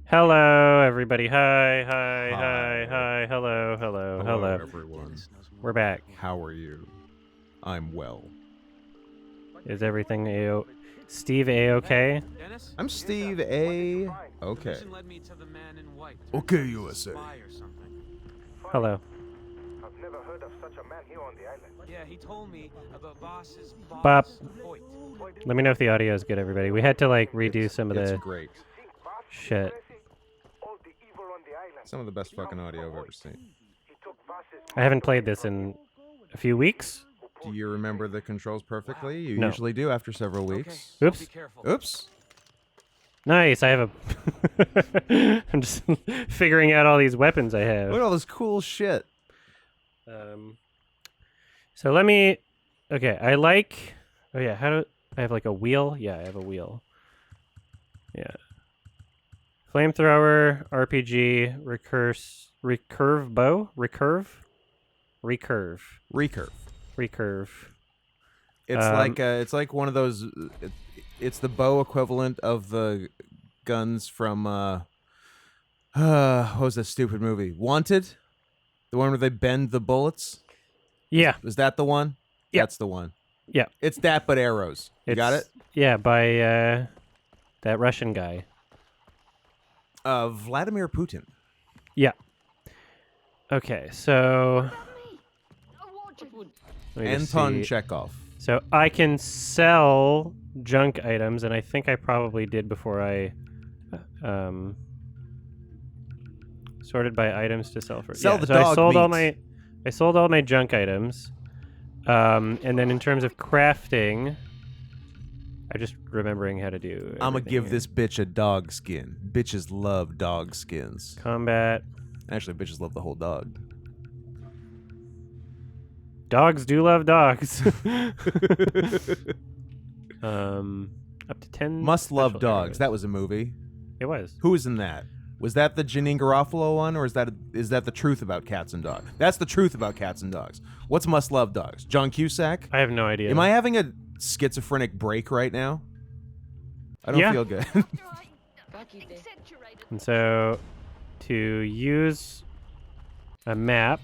Hello, everybody. Hi, hi, hi, Hi. hi. Hello, hello, hello. Everyone. We're back. How are you? I'm well. Is everything Steve A-okay? I'm Steve A. Okay. Okay, USA. Hello. I've never heard of such a man here on the island. Yeah, he told me about Voss's Bop. Hoyt. Let me know if the audio is good, everybody. We had to, like, redo some of It's the great. Think Voss is shit. crazy? All the evil on the island. Some of the best fucking audio I've ever seen. He took Voss's I haven't mind played away this from in you. a few weeks. Do you remember the controls perfectly? You No. usually do after several weeks. Oops. Be careful. Oops. Nice, I have a... I'm just figuring out all these weapons I Look have. at all this cool shit. So let me... Okay, I like... Oh yeah, how do... I have like a wheel? Yeah, I have a wheel. Yeah. Flamethrower, RPG, recurve bow? Recurve? Recurve. Recurve. Recurve. It's like one of those. It's the bow equivalent of the guns from what was that stupid movie? Wanted, the one where they bend the bullets. Yeah. Was that the one? Yeah. That's the one. Yeah. It's that, but arrows. You got it? Yeah, by that Russian guy. Vladimir Putin. Yeah. Okay, so... let me just Anton see. Chekhov. So I can sell junk items, and I think I probably did before I sorted by items to sell for. Sell the so dog I sold all meat. I sold all my junk items, and then in terms of crafting, I'm just remembering how to do. I'm gonna everything give here. this bitch a dog skin. Bitches love dog skins. Combat. Actually, bitches love the whole dog. Dogs do love dogs. Up to 10. Must love special dogs. arrows. That was a movie. It was. Who was in that? Was that the Janine Garofalo one, or is that the truth about cats and dogs? That's the truth about cats and dogs. What's must love dogs? John Cusack? I have no idea. Am I having a schizophrenic break right now? I don't Yeah. feel good. And so, to use a map.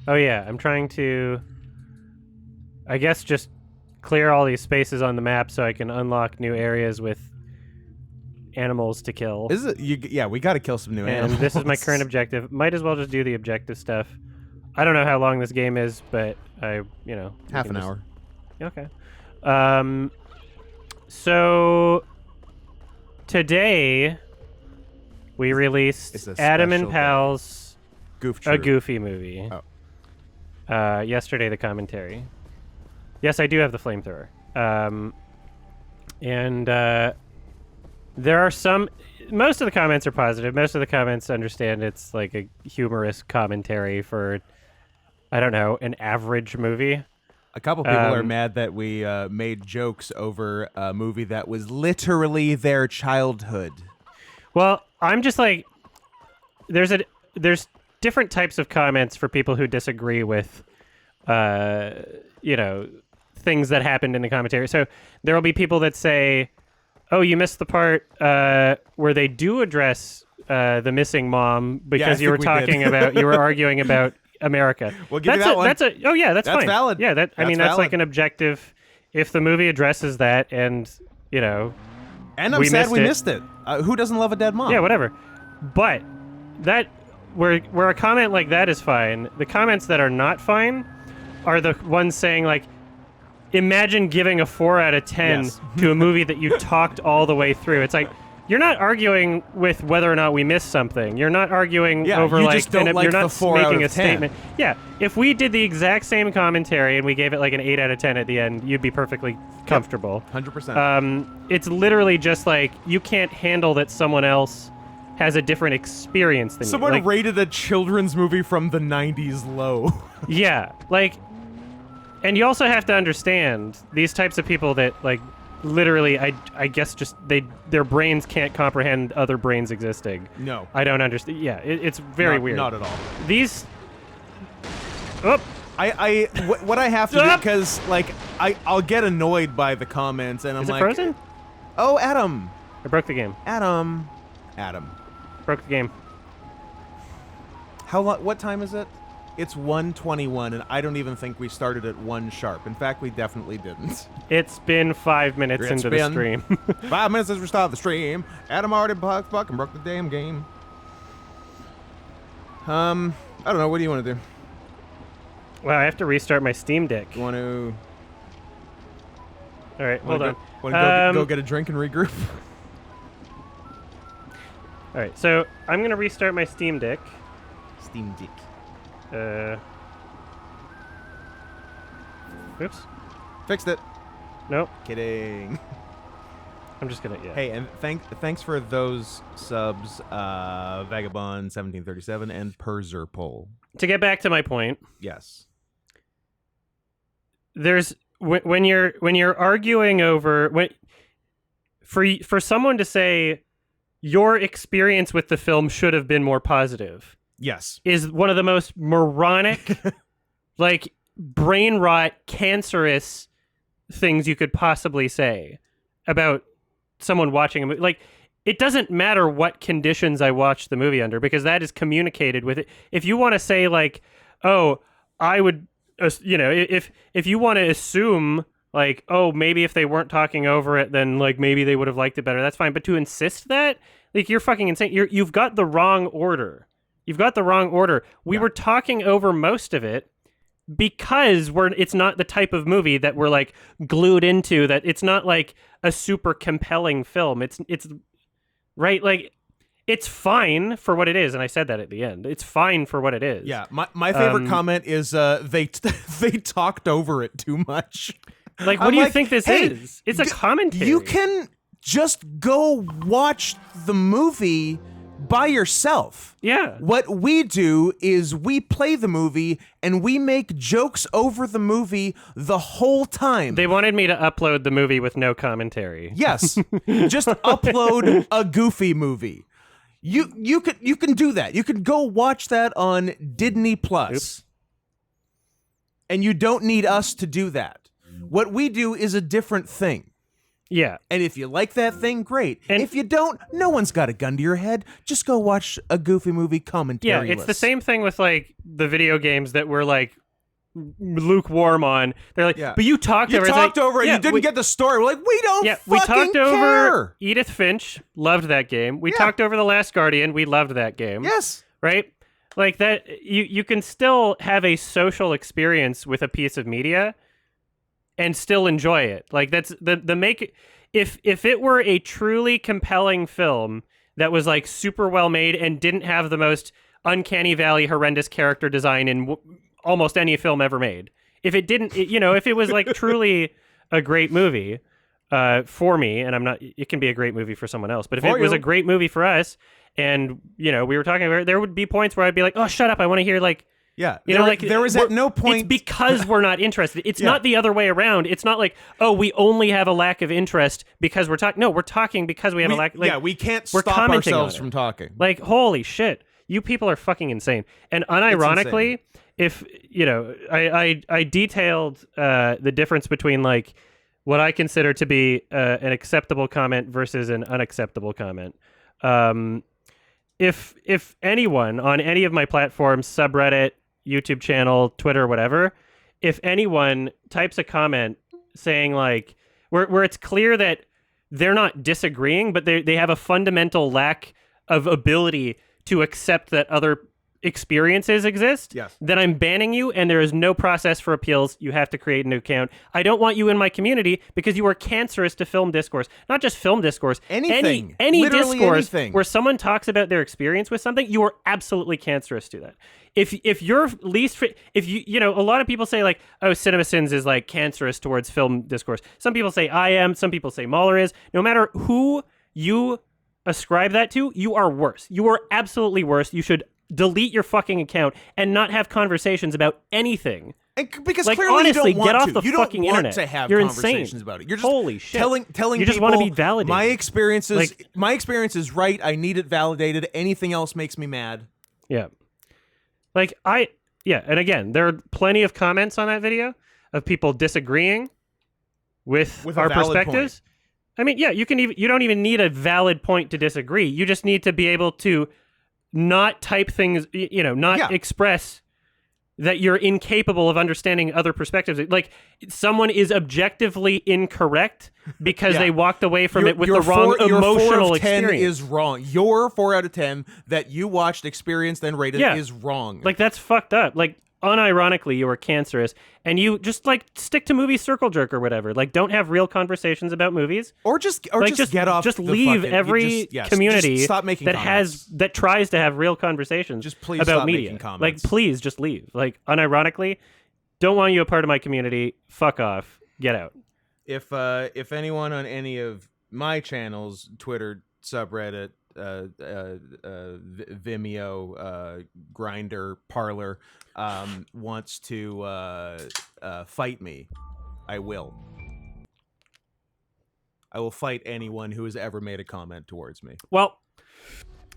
Oh yeah, I'm trying to, I guess, just clear all these spaces on the map so I can unlock new areas with animals to kill. Is it? Yeah, we got to kill some new And animals. this is my current objective. Might as well just do the objective stuff. I don't know how long this game is, but we Half can an just- hour. Okay. So today we It's released a Adam and special day. Pal's Goof a troop. Goofy movie. Oh. Yesterday the commentary. Yes, I do have the flamethrower. And there are some. Most of the comments are positive. Most of the comments understand it's like a humorous commentary for, I don't know, an average movie. A couple people are Um, mad that we made jokes over a movie that was literally their childhood. Well, I'm just like, there's different types of comments for people who disagree with, things that happened in the commentary. So there will be people that say, "Oh, you missed the part where they do address the missing mom because I you were think we did." talking about, you were arguing about America." We'll give you that one. That's That's fine. valid. Yeah, that's That's like valid. an objective. If the movie addresses that, and And I'm We sad missed we it. missed it. Who doesn't love a dead mom? yeah, whatever. But that where a comment like that is fine. The comments that are not fine are the ones saying like, imagine giving a 4 out of 10 Yes. to a movie that you talked all the way through. It's like, you're not arguing with whether or not we missed something. You're not arguing Yeah, over you like, just don't and like you're the not 4 out making a of 10. statement. Yeah, if we did the exact same commentary and we gave it like an 8 out of 10 at the end, you'd be perfectly comfortable. 100%. It's literally just like, you can't handle that someone else has a different experience than Someone you. Like, rated a children's movie from the 90s low. yeah, like, and you also have to understand these types of people that like literally, I guess just their brains can't comprehend other brains existing. No. I don't understand. Yeah, it's very weird. Not at all. These. Oh, What I have to do, Stop! because like I'll get annoyed by the comments, and I'm is it like, frozen? oh, Adam, I broke the game. Adam. Broke the game. How long? What time is it? It's 1:21, and I don't even think we started at 1 sharp. In fact, we definitely didn't. It's been 5 minutes It's into been- the stream. 5 minutes since we started the stream. Adam already fucking broke the damn game. I don't know. What do you want to do? Wow, I have to restart my Steam Deck. You want to? All right, hold on. Want to go get a drink and regroup? All right, so I'm gonna restart my Steam Deck. Steam Deck. Oops. Fixed it. Nope. Kidding. I'm just gonna. Yeah. Hey, and thanks for those subs, Vagabond 1737 and Perzerpol. To get back to my point, Yes. there's when you're arguing over for someone to say your experience with the film should have been more positive Yes. is one of the most moronic, like brain rot, cancerous things you could possibly say about someone watching a movie. Like, it doesn't matter what conditions I watch the movie under, because that is communicated with it. If you want to say like, oh, I would, if you want to assume like, oh, maybe if they weren't talking over it, then like maybe they would have liked it better. That's fine. But to insist that, like, you're fucking insane. You've got the wrong order. You've got the wrong order. We were talking over most of it because it's not the type of movie that we're like glued into, that it's not like a super compelling film. It's right. Like, it's fine for what it is. And I said that at the end. It's fine for what it is. Yeah. My favorite comment is they talked over it too much. Like, what I'm do you like, think this hey, is? It's a commentary. You can just go watch the movie by yourself. Yeah. What we do is we play the movie and we make jokes over the movie the whole time. They wanted me to upload the movie with no commentary. Yes. Just upload a Goofy movie. You can do that. You can go watch that on Disney Plus. Oops. And you don't need us to do that. What we do is a different thing. Yeah. And if you like that thing, great. And if you don't, no one's got a gun to your head. Just go watch a Goofy movie commentary. Yeah, it's the same thing with like the video games that we're like lukewarm on. They're like, Yeah. but you talked You over it. It's talked like, over it. yeah, You didn't get the story. We're like, we don't we fucking talked care. over Edith Finch. Loved that game. We Yeah. talked over The Last Guardian. We loved that game. Yes. Right? Like that. You can still have a social experience with a piece of media and still enjoy it. Like, that's the make. If it were a truly compelling film that was like super well made and didn't have the most uncanny valley horrendous character design in almost any film ever made, if it didn't, if it was like truly a great movie for me, and it can be a great movie for someone else, but if it was a great movie for us, and we were talking about it, there would be points where I'd be like, oh, shut up, I want to hear like. Yeah. There was at no point. It's because we're not interested. It's not the other way around. It's not like, oh, we only have a lack of interest because we're talking. No, we're talking because we have a lack. Like, we can't we're stop commenting on ourselves it. from talking. Like, holy shit, you people are fucking insane. And unironically, if I detailed the difference between like what I consider to be an acceptable comment versus an unacceptable comment. If anyone on any of my platforms, subreddit, YouTube channel, Twitter, whatever, if anyone types a comment saying like where it's clear that they're not disagreeing, but they have a fundamental lack of ability to accept that other experiences exist, Yes. then I'm banning you, and there is no process for appeals. You have to create a new account. I don't want you in my community because you are cancerous to film discourse. Not just film discourse. Anything. Any Literally discourse anything. where someone talks about their experience with something, you are absolutely cancerous to that. If your least, if you a lot of people say like, oh, CinemaSins is like cancerous towards film discourse. Some people say I am. Some people say Mahler is. No matter who you ascribe that to, you are worse. You are absolutely worse. You should delete your fucking account and not have conversations about anything. Because Like, clearly honestly, you don't want get off to. the You don't fucking want internet. to have You're conversations insane. about it. You're just Holy shit. telling You just people wanna be validated. my experience is right. I need it validated. Anything else makes me mad. Yeah. Like, and again, there are plenty of comments on that video of people disagreeing with With a our valid perspectives. I mean, yeah, you don't even need a valid point to disagree. You just need to be able to not type things, not Yeah. express that you're incapable of understanding other perspectives. Like someone is objectively incorrect because Yeah. they walked away from Your- it with your the wrong your 4 emotional of 10 experience. is wrong. Your 4 out of 10 that you watched, experienced, and rated Yeah. is wrong. Like that's fucked up. Like unironically, you are cancerous, and you just like stick to movie circle jerk or whatever. Like don't have real conversations about movies. or just get off. Just the leave fucking- every just community just stop making that comments. that tries to have real conversations. Just please about stop media. making comments. Like please just leave. Like unironically, don't want you a part of my community. Fuck off. Get out. If anyone on any of my channels, Twitter, subreddit, Vimeo, Grinder, Parlor, wants to fight me, I will. I will fight anyone who has ever made a comment towards me. Well,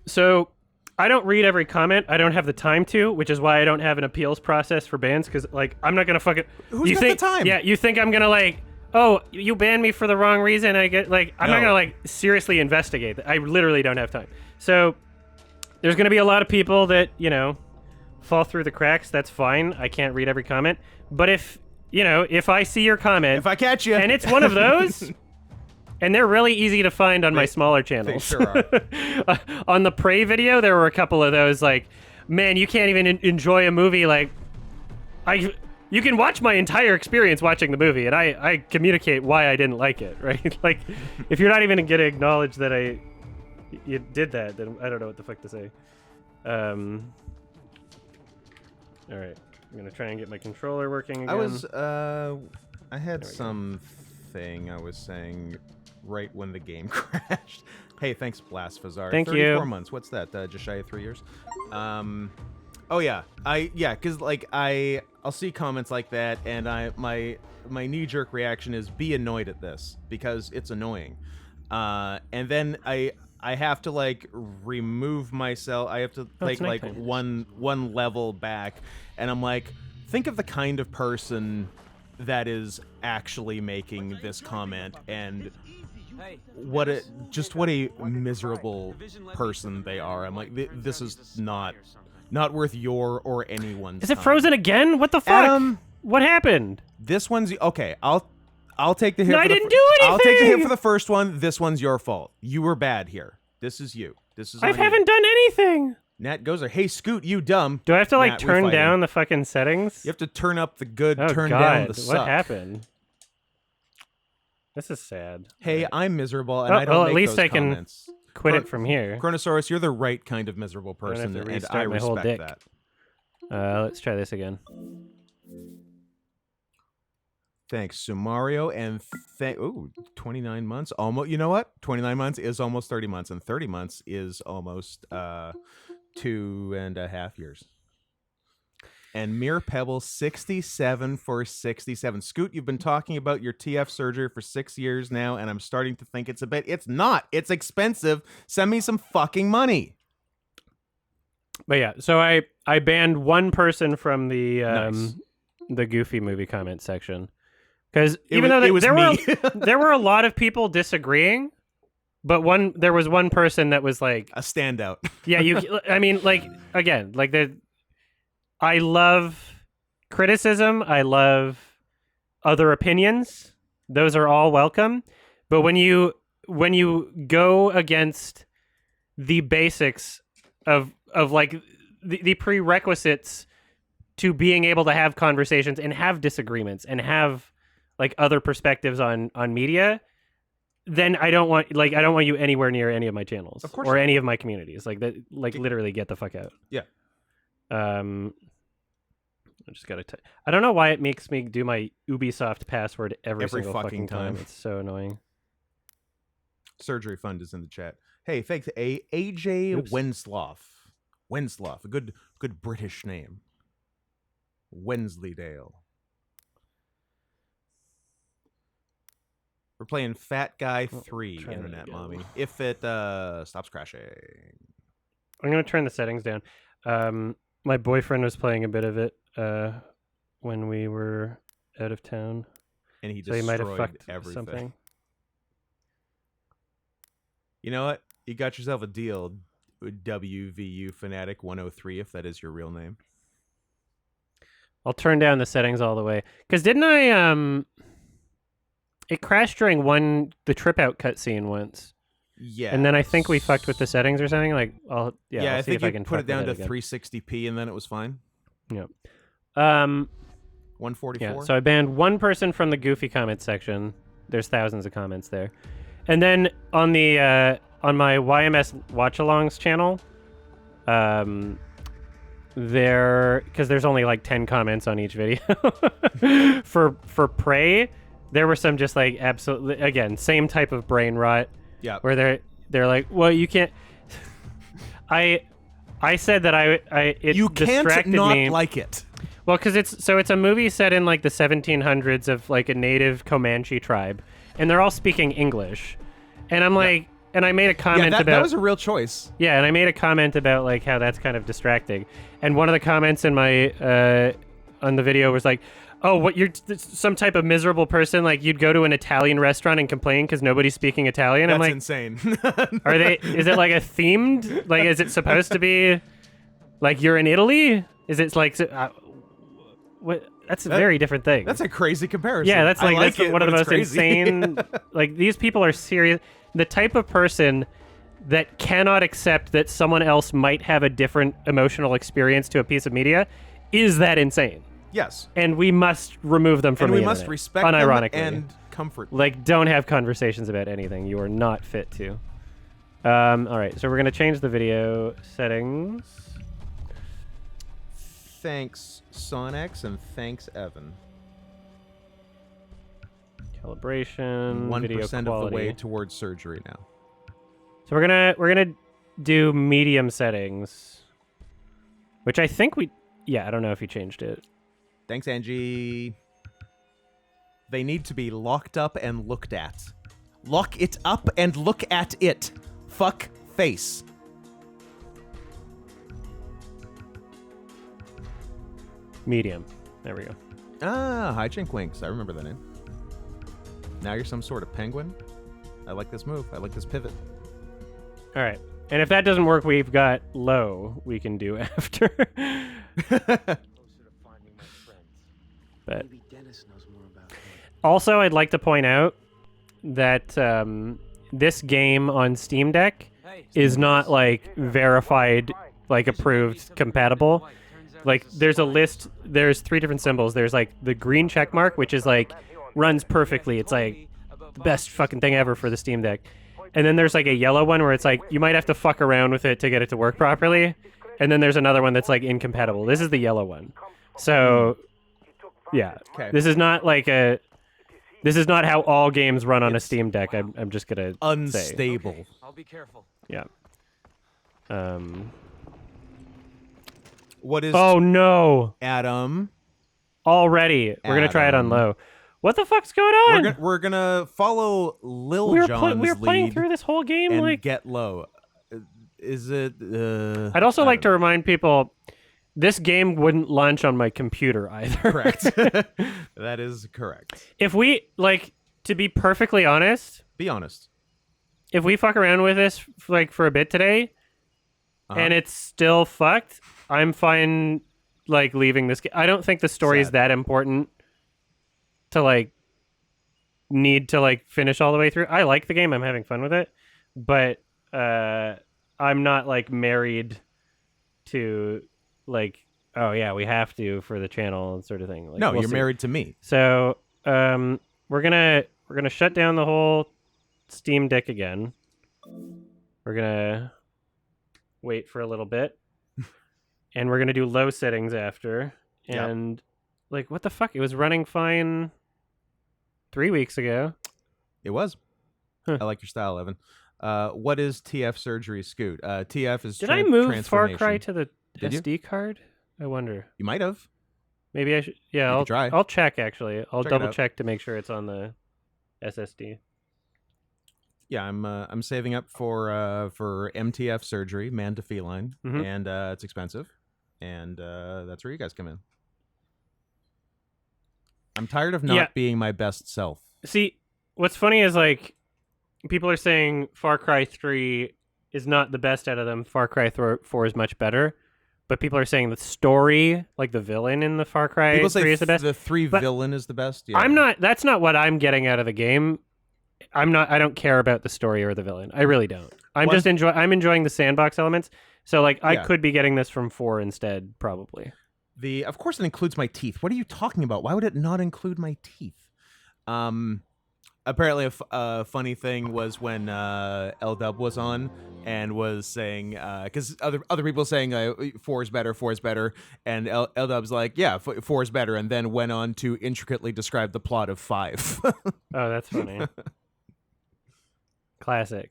so I don't read every comment. I don't have the time to, which is why I don't have an appeals process for bans. Because like I'm not gonna fucking. Who's you got think, the time? Yeah, you think I'm gonna like? Oh, you banned me for the wrong reason. I get like I'm not No. gonna like seriously investigate that. I literally don't have time. So there's gonna be a lot of people that fall through the cracks. That's fine. I can't read every comment. But if I see your comment, If I catch you, and it's one of those. And they're really easy to find on my smaller channels. sure are. On the Prey video, there were a couple of those like, man, you can't even enjoy a movie like, you can watch my entire experience watching the movie, and I communicate why I didn't like it, right? Like, if you're not even going to acknowledge that you did that, then I don't know what the fuck to say. All right, I'm gonna try and get my controller working again. I had something I was saying right when the game crashed. Hey, thanks, Blasphazar. Thank 34 you. months. What's that? Just shy of 3 years. Oh yeah, because like I'll see comments like that, and my knee-jerk reaction is be annoyed at this because it's annoying, and then I have to like remove myself. I have to it's like nighttime. one level back, and I'm like, think of the kind of person that is actually making this comment, and what a miserable person they are. I'm like, this is not worth your or anyone's Is it time. frozen again? What the fuck? Adam, What happened? this one's okay. I'll take the hit. No, for I the didn't fir- do I'll take the hit anything! for the first one. This one's your fault. You were bad here. This is you. This is I on you. haven't done anything. Nat goes there. Hey, Scoot, you dumb. Do I have to like Nat, we turn fighting. down the fucking settings? You have to turn up the good, Oh turn God, down the suck. what happened? This is sad. Hey, I'm miserable, and Oh, I don't well, make at least those I can comments. quit Chron- it from here. Chronosaurus, you're the right kind of miserable don't have person, to and restart I my whole respect dick. that. Let's try this again. Thanks, Sumario, and 29 months. Almost. You know what? 29 months is almost 30 months, and 30 months is almost 2.5 years. And Mere Pebble, 67 for 67. Scoot, you've been talking about your TF surgery for 6 years now, and I'm starting to think it's a bit. It's not. It's expensive. Send me some fucking money. But yeah, so I banned one person from the Nice. the Goofy movie comment section because It even was- though it was there me. were there were a lot of people disagreeing, but there was one person that was like, A standout. yeah, I mean, like again, like I love criticism. I love other opinions. Those are all welcome. But when you go against the basics of like the prerequisites to being able to have conversations and have disagreements and have like other perspectives on media, then I don't want you anywhere near any of my channels Of course or not. any of my communities. Like that, like literally get the fuck out. Yeah. I just gotta. I don't know why it makes me do my Ubisoft password every single fucking time. time. It's so annoying. Surgery Fund is in the chat. Hey, thanks. AJ Oops. Wensloff. Wensloff, a good British name. Wensleydale. We're playing Fat Guy 3, try that Internet again. Mommy. If it stops crashing. I'm gonna turn the settings down. My boyfriend was playing a bit of it when we were out of town, And he so he might have destroyed fucked everything. something. You know what? You got yourself a deal, WVU Fanatic 103, if that is your real name. I'll turn down the settings all the way. Because didn't I, it crashed during the trip out cutscene once. Yeah. And then I think we fucked with the settings or something. Like, I'll see I think if I you can put fuck it down to with again. 360p and then it was fine. Yep. 144. Yeah, so I banned one person from the Goofy comments section. There's thousands of comments there. And then on the on my YMS Watch-Alongs channel, because there's only like 10 comments on each video. for Prey, there were some just like absolutely, again, same type of brain rot. Yeah. Where they're like, well, you can't. I said that it you can't distracted not me. like it. Well, because it's a movie set in like the 1700s of like a native Comanche tribe, and they're all speaking English, and I'm like, and I made a comment about that was a real choice. Yeah, and I made a comment about like how that's kind of distracting, and one of the comments in my on the video was like, oh, what, you're some type of miserable person, like you'd go to an Italian restaurant and complain because nobody's speaking Italian. That's I'm like, insane. are they? Is it like a themed? Like, is it supposed to be like you're in Italy? Is it like? What? That's a very different thing. That's a crazy comparison. Yeah, that's like, that's one of the most crazy. insane. Like, these people are serious. The type of person that cannot accept that someone else might have a different emotional experience to a piece of media is that insane. Yes. And we must remove them from and the we must internet, respect them unironically. and comfort them. Like, don't have conversations about anything. You are not fit to. All right, so we're going to change the video settings. Thanks, Sonex, and thanks, Evan. Calibration, 1% video of quality. the way towards surgery now. So we're gonna do medium settings, which I think I don't know if you changed it. Thanks, Angie. They need to be locked up and looked at. Lock it up and look at it. Fuck face. Medium. There we go. Ah, hi Chinkwinks. I remember the name. Now you're some sort of penguin. I like this move. I like this pivot. All right. And if that doesn't work, we've got low we can do after. But also, I'd like to point out that this game on Steam Deck is not like verified, like approved, compatible. Like, there's a list. There's 3 different symbols. There's like the green check mark, which is like runs perfectly. It's like the best fucking thing ever for the Steam Deck. And then there's like a yellow one where it's like you might have to fuck around with it to get it to work properly. And then there's another one that's like incompatible. This is the yellow one. So yeah, Okay. this is not like this is not how all games run on a Steam Deck. I'm just gonna say. Unstable. Okay, I'll be careful. Yeah. What is Oh no! Adam? Already, we're gonna try it on Adam. low. What the fuck's going on? We're gonna follow Lil we Jon's were playing lead through this whole game and like. get low. Is it? I'd also I like don't to know. remind people, this game wouldn't launch on my computer either. Correct. That is correct. If we like, to be perfectly honest, Be honest. if we fuck around with this like for a bit today, and it's still fucked, I'm fine like leaving this game. I don't think the story is Sad. that important to like need to like finish all the way through. I like the game. I'm having fun with it, but I'm not like married to like, oh yeah, we have to for the channel and sort of thing. Like, No, we'll you're see. married to me. So we're gonna shut down the whole Steam Deck again. We're gonna wait for a little bit, and we're gonna do low settings after. Yep. And like, what the fuck? It was running fine 3 weeks ago. It was. Huh. I like your style, Evan. What is TF surgery, Scoot? TF is Did I move Far transformation. Cry to the Did you? SD card? I wonder. You might have. Maybe I should. Yeah, You I'll could try. I'll check actually. I'll Check it double out. check to make sure it's on the SSD. Yeah, I'm saving up for MTF surgery, man to feline, Mhm. and it's expensive, and that's where you guys come in. I'm tired of not Yeah. being my best self. See, what's funny is like people are saying Far Cry 3 is not the best out of them. Far Cry 4 is much better. But people are saying the story, like the villain in the Far Cry People 3 say is the best. the 3 But villain is the best. Yeah. I'm not. That's not what I'm getting out of the game. I don't care about the story or the villain. I really don't. I'm enjoying the sandbox elements. So like I Yeah. could be getting this from 4 instead, probably. Of course it includes my teeth. What are you talking about? Why would it not include my teeth? Apparently a funny thing was when L-Dub was on and was saying, because other people saying 4 is better, and L-Dub's like, yeah, 4 is better, and then went on to intricately describe the plot of 5. Oh, that's funny. Classic.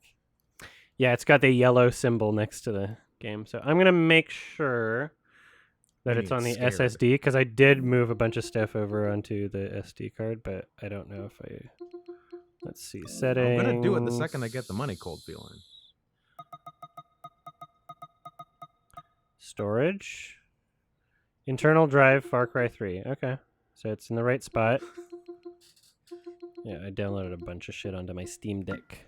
Yeah, it's got the yellow symbol next to the game. So I'm going to make sure that You it's on the get scared. SSD, because I did move a bunch of stuff over onto the SD card, but I don't know if I... Let's see, settings... I'm going to do it the second I get the money cold feeling. Storage. Internal drive, Far Cry 3. Okay. So it's in the right spot. Yeah, I downloaded a bunch of shit onto my Steam Deck.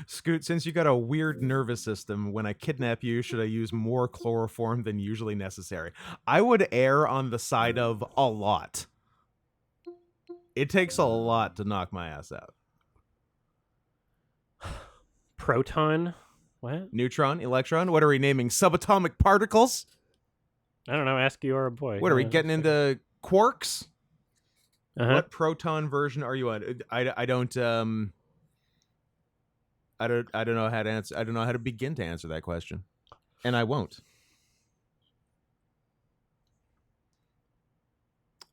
Scoot, since you got a weird nervous system, when I kidnap you, should I use more chloroform than usually necessary? I would err on the side of a lot. It takes a lot to knock my ass out. Proton? What? Neutron, electron, what are we naming? Subatomic particles? I don't know. Ask you or a boy. What are we getting into? Quarks? Uh-huh. What proton version are you on? I don't know how to answer. I don't know how to begin to answer that question, and I won't.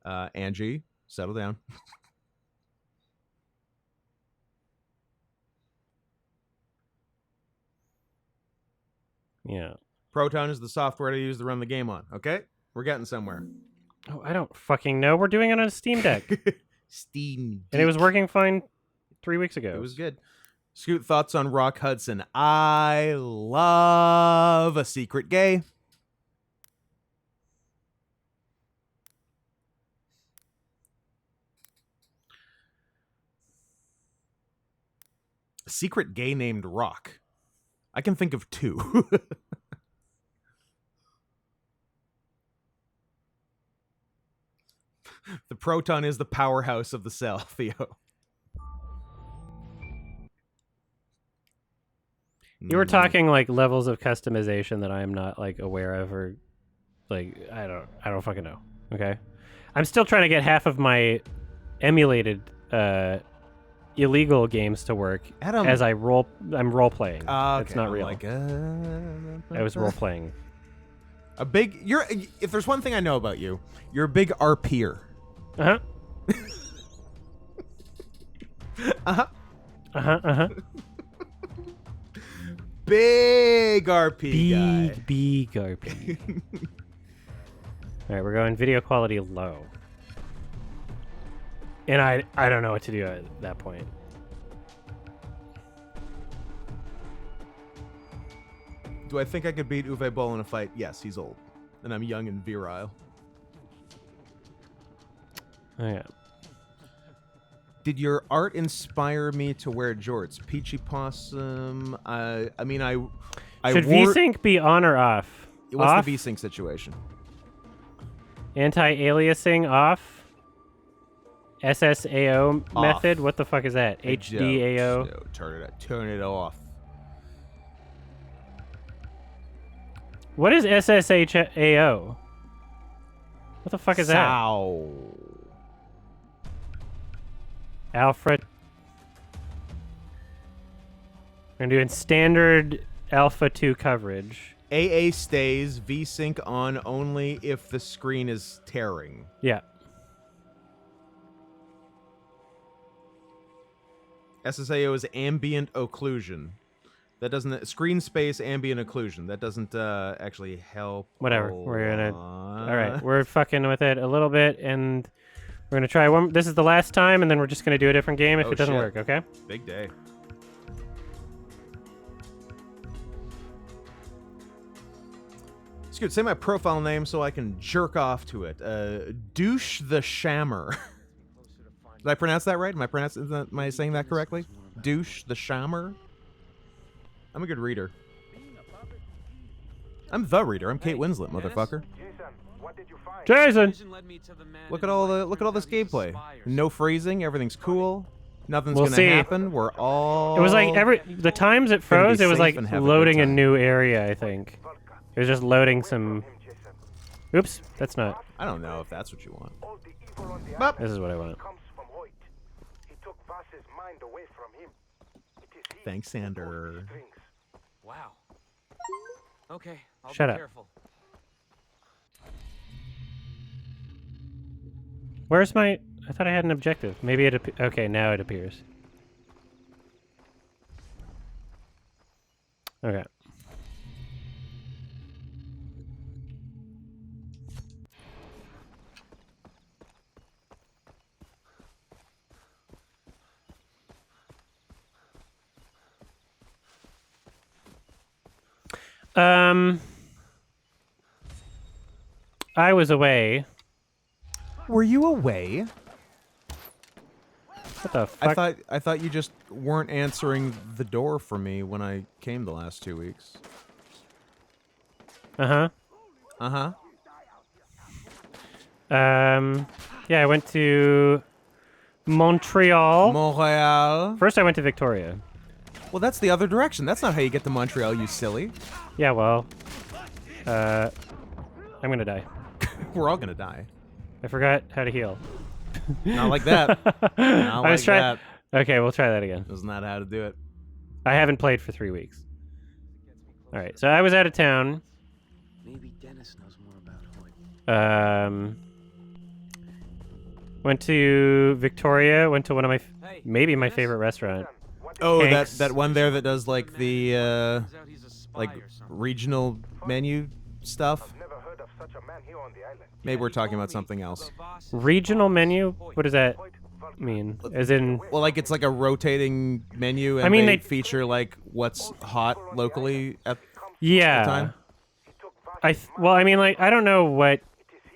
Angie, settle down. Yeah. Proton is the software to use to run the game on. Okay, we're getting somewhere. Oh, I don't fucking know. We're doing it on a Steam Deck. Steam, And it was working fine 3 weeks ago. It was good. Scoot, thoughts on Rock Hudson? I love a secret gay. A secret gay named Rock. I can think of 2. The proton is the powerhouse of the cell, Theo. You were talking like levels of customization that I am not like aware of, or like I don't fucking know. Okay, I'm still trying to get half of my emulated illegal games to work Adam, as I'm role playing. It's not I'm real. Like, I was role playing. If there's one thing I know about you, you're a big RPer. Uh huh. Uh-huh. Uh-huh. Big RP guy. Big RP. All right, we're going video quality low. And I don't know what to do at that point. Do I think I could beat Uwe Boll in a fight? Yes, he's old. And I'm young and virile. Oh, yeah. Did your art inspire me to wear jorts? Peachy Possum. I Should wore... VSync be on or off? What's Off? the VSync situation? Anti-aliasing off? SSAO Off. method? What the fuck is that? HDAO? No, turn it off. What is SSHAO? What the fuck is that? Sow. Alpha. I'm doing standard Alpha 2 coverage. AA stays, VSync on only if the screen is tearing. Yeah. SSAO is ambient occlusion. That doesn't screen space ambient occlusion. That doesn't actually help. Whatever. We're gonna. All right. We're fucking with it a little bit, and we're gonna try one. This is the last time, and then we're just gonna do a different game if Oh, it doesn't shit. work. Okay. Big day. It's good. Say my profile name so I can jerk off to it. Douche the Shammer. Did I pronounce that right? Am I saying that correctly? Douche the Shammer. I'm a good reader. I'm the reader. I'm Kate Winslet, motherfucker. Jason, what did you find? Jason! Vision led me to the man Look in at all white. the look at all Turns this out he's a gameplay. spy or No freezing. Everything's cool. Nothing's We'll gonna see. happen. We're all. It was like the times it Gonna be froze, it was safe like and have a good loading a time. new area, I think. It was just loading some... Him, Jason. Oops, that's not... I don't know if that's what you want. All the evil on the Bop. island This is what I want. comes from Hoyt. He took Vass's mind away from him. It is he Thanks, who pulled Sander. the strings. Wow. Okay, I'll Shut be up. careful. Where's my... I thought I had an objective. Maybe it... Okay, now it appears. Okay. I was away. Were you away? What the fuck? I thought you just weren't answering the door for me when I came the last 2 weeks. Uh-huh. Uh-huh. Yeah, I went to Montreal. Montreal. First I went to Victoria. Well, that's the other direction. That's not how you get to Montreal, you silly. Yeah, well, I'm gonna die. We're all gonna die. I forgot how to heal. Not like that. Not I like was trying. that. Okay, we'll try that again. That's not how to do it. I haven't played for 3 weeks. All right, so I was out of town. Maybe Dennis knows more about Hoyt. Went to Victoria. Went to one of my, Hey, maybe my Dennis? favorite restaurant. What did Oh, Hanks. that one there that does like the Turns out he's a spy like or something. regional menu stuff. I've never heard of such a man here on the island. Maybe we're He talking told about me something else. about Voss's Regional boss, menu. Hoyt. What does that Hoyt Vulcan. mean? As in, Well, like it's like a rotating menu, and I mean, they they- feature like what's hot locally at yeah. time. He took Vass's Well, I mean, like, I don't know what It is he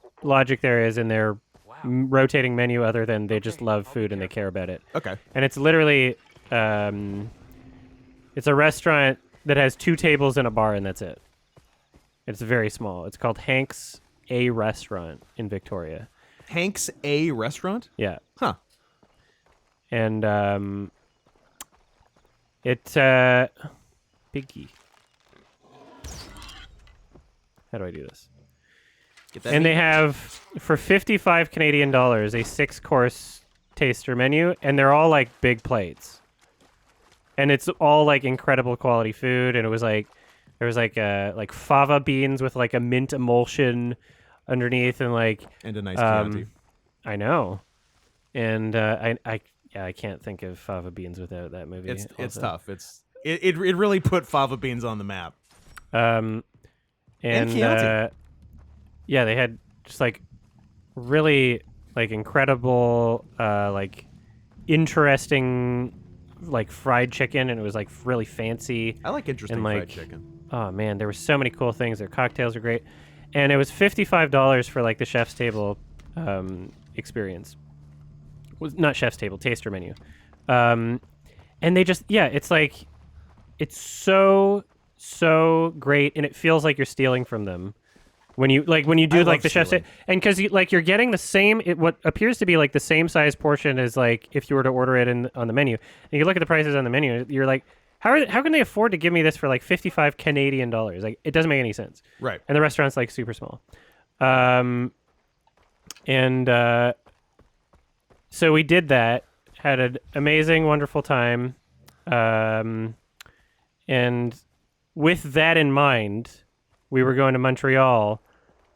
who pulled logic there is in their Wow. rotating menu other than they just love food and they care about it. Okay. And it's literally, it's a restaurant that has 2 tables and a bar, and that's it. It's very small. It's called Hank's A Restaurant in Victoria. Hank's A Restaurant? Yeah. Huh. And Biggie. How do I do this? Get that And meat? they have, for 55 Canadian dollars, a 6-course taster menu, and they're all like big plates. And it's all like incredible quality food, and it was like there was like fava beans with like a mint emulsion underneath, and like and a nice Chianti. I know. And I can't think of fava beans without that movie. It's also. tough. It really put fava beans on the map. And Chianti. yeah, they had just like really like incredible like interesting like fried chicken, and it was like really fancy. I like interesting And, fried like, chicken. Oh man, there were so many cool things. Their cocktails are great, and it was $55 for like the chef's table experience. Was not chef's table, taster menu. And they just it's like it's so great, and it feels like you're stealing from them when you do I like love the chef's stealing. and because you're getting the same what appears to be like the same size portion as like if you were to order it on the menu, and you look at the prices on the menu, you're like, how can they afford to give me this for like 55 Canadian dollars? Like, it doesn't make any sense. Right. And the restaurant's like super small. So we did that, had an amazing, wonderful time. And with that in mind, we were going to Montreal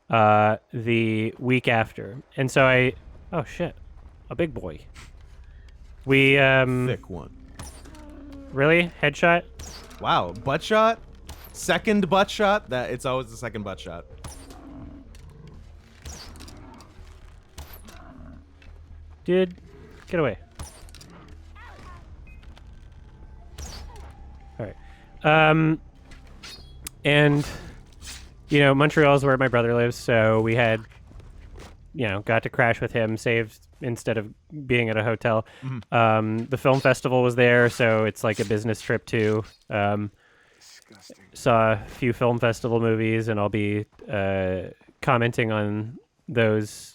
the week after. And so oh shit, a big boy. We, Thick one. really? Headshot? Wow, butt shot? Second butt shot? It's always the second butt shot. Dude, get away. All right. And, Montreal's where my brother lives, so we had, got to crash with him, saved instead of being at a hotel. The film festival was there, so it's like a business trip too. Saw a few film festival movies, and I'll be commenting on those,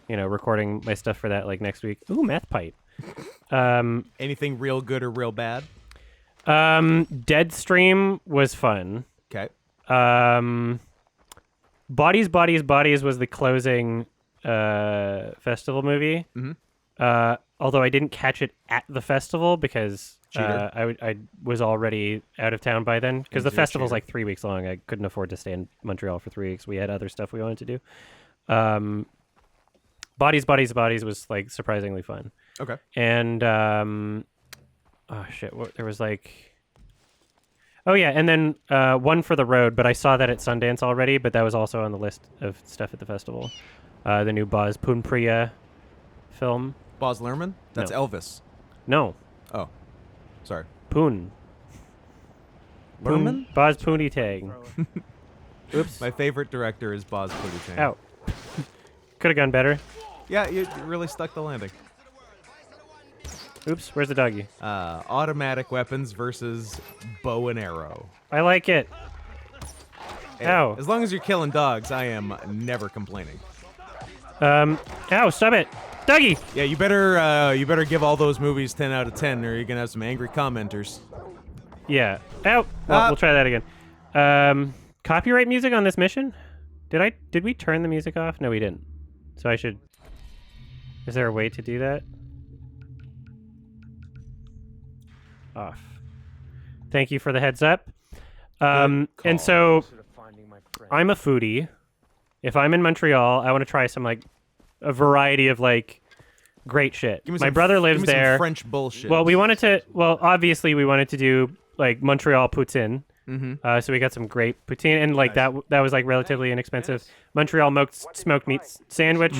recording my stuff for that like next week. Ooh, meth pipe. Anything real good or real bad? Deadstream was fun. Okay. Bodies was the closing festival movie. Although I didn't catch it at the festival because I was already out of town by then, because the festival's like 3 weeks long. I couldn't afford to stay in Montreal for 3 weeks. We had other stuff we wanted to do. Bodies was like surprisingly fun. Okay. And oh shit, there was like, oh yeah, and then One for the Road, but I saw that at Sundance already, but that was also on the list of stuff at the festival. The new Baz Poonpriya film. Baz Luhrmann? That's No. Elvis. No, Oh, sorry. Poon. Luhrmann? Baz Poonitang. Oops. My favorite director is Baz Luhrmann. Ow. Could have gone better. Yeah, you really stuck the landing. Oops, where's the doggy? Automatic weapons versus bow and arrow. I like it. Hey, Ow. As long as you're killing dogs, I am never complaining. Ow, stop it. Doggy! Yeah, you better give all those movies 10 out of 10, or you're gonna have some angry commenters. Yeah. Ow. Well, we'll try that again. Copyright music on this mission? Did we turn the music off? No, we didn't. So I should... Is there a way to do that? Off. Thank you for the heads up. And so I'm a foodie. If I'm in Montreal, I want to try some like a variety of like great shit. Give me My some brother lives give me there. Some French bullshit. Well, obviously we wanted to do like Montreal poutine. So we got some great poutine, and like that was like relatively inexpensive. Montreal smoked meat sandwich,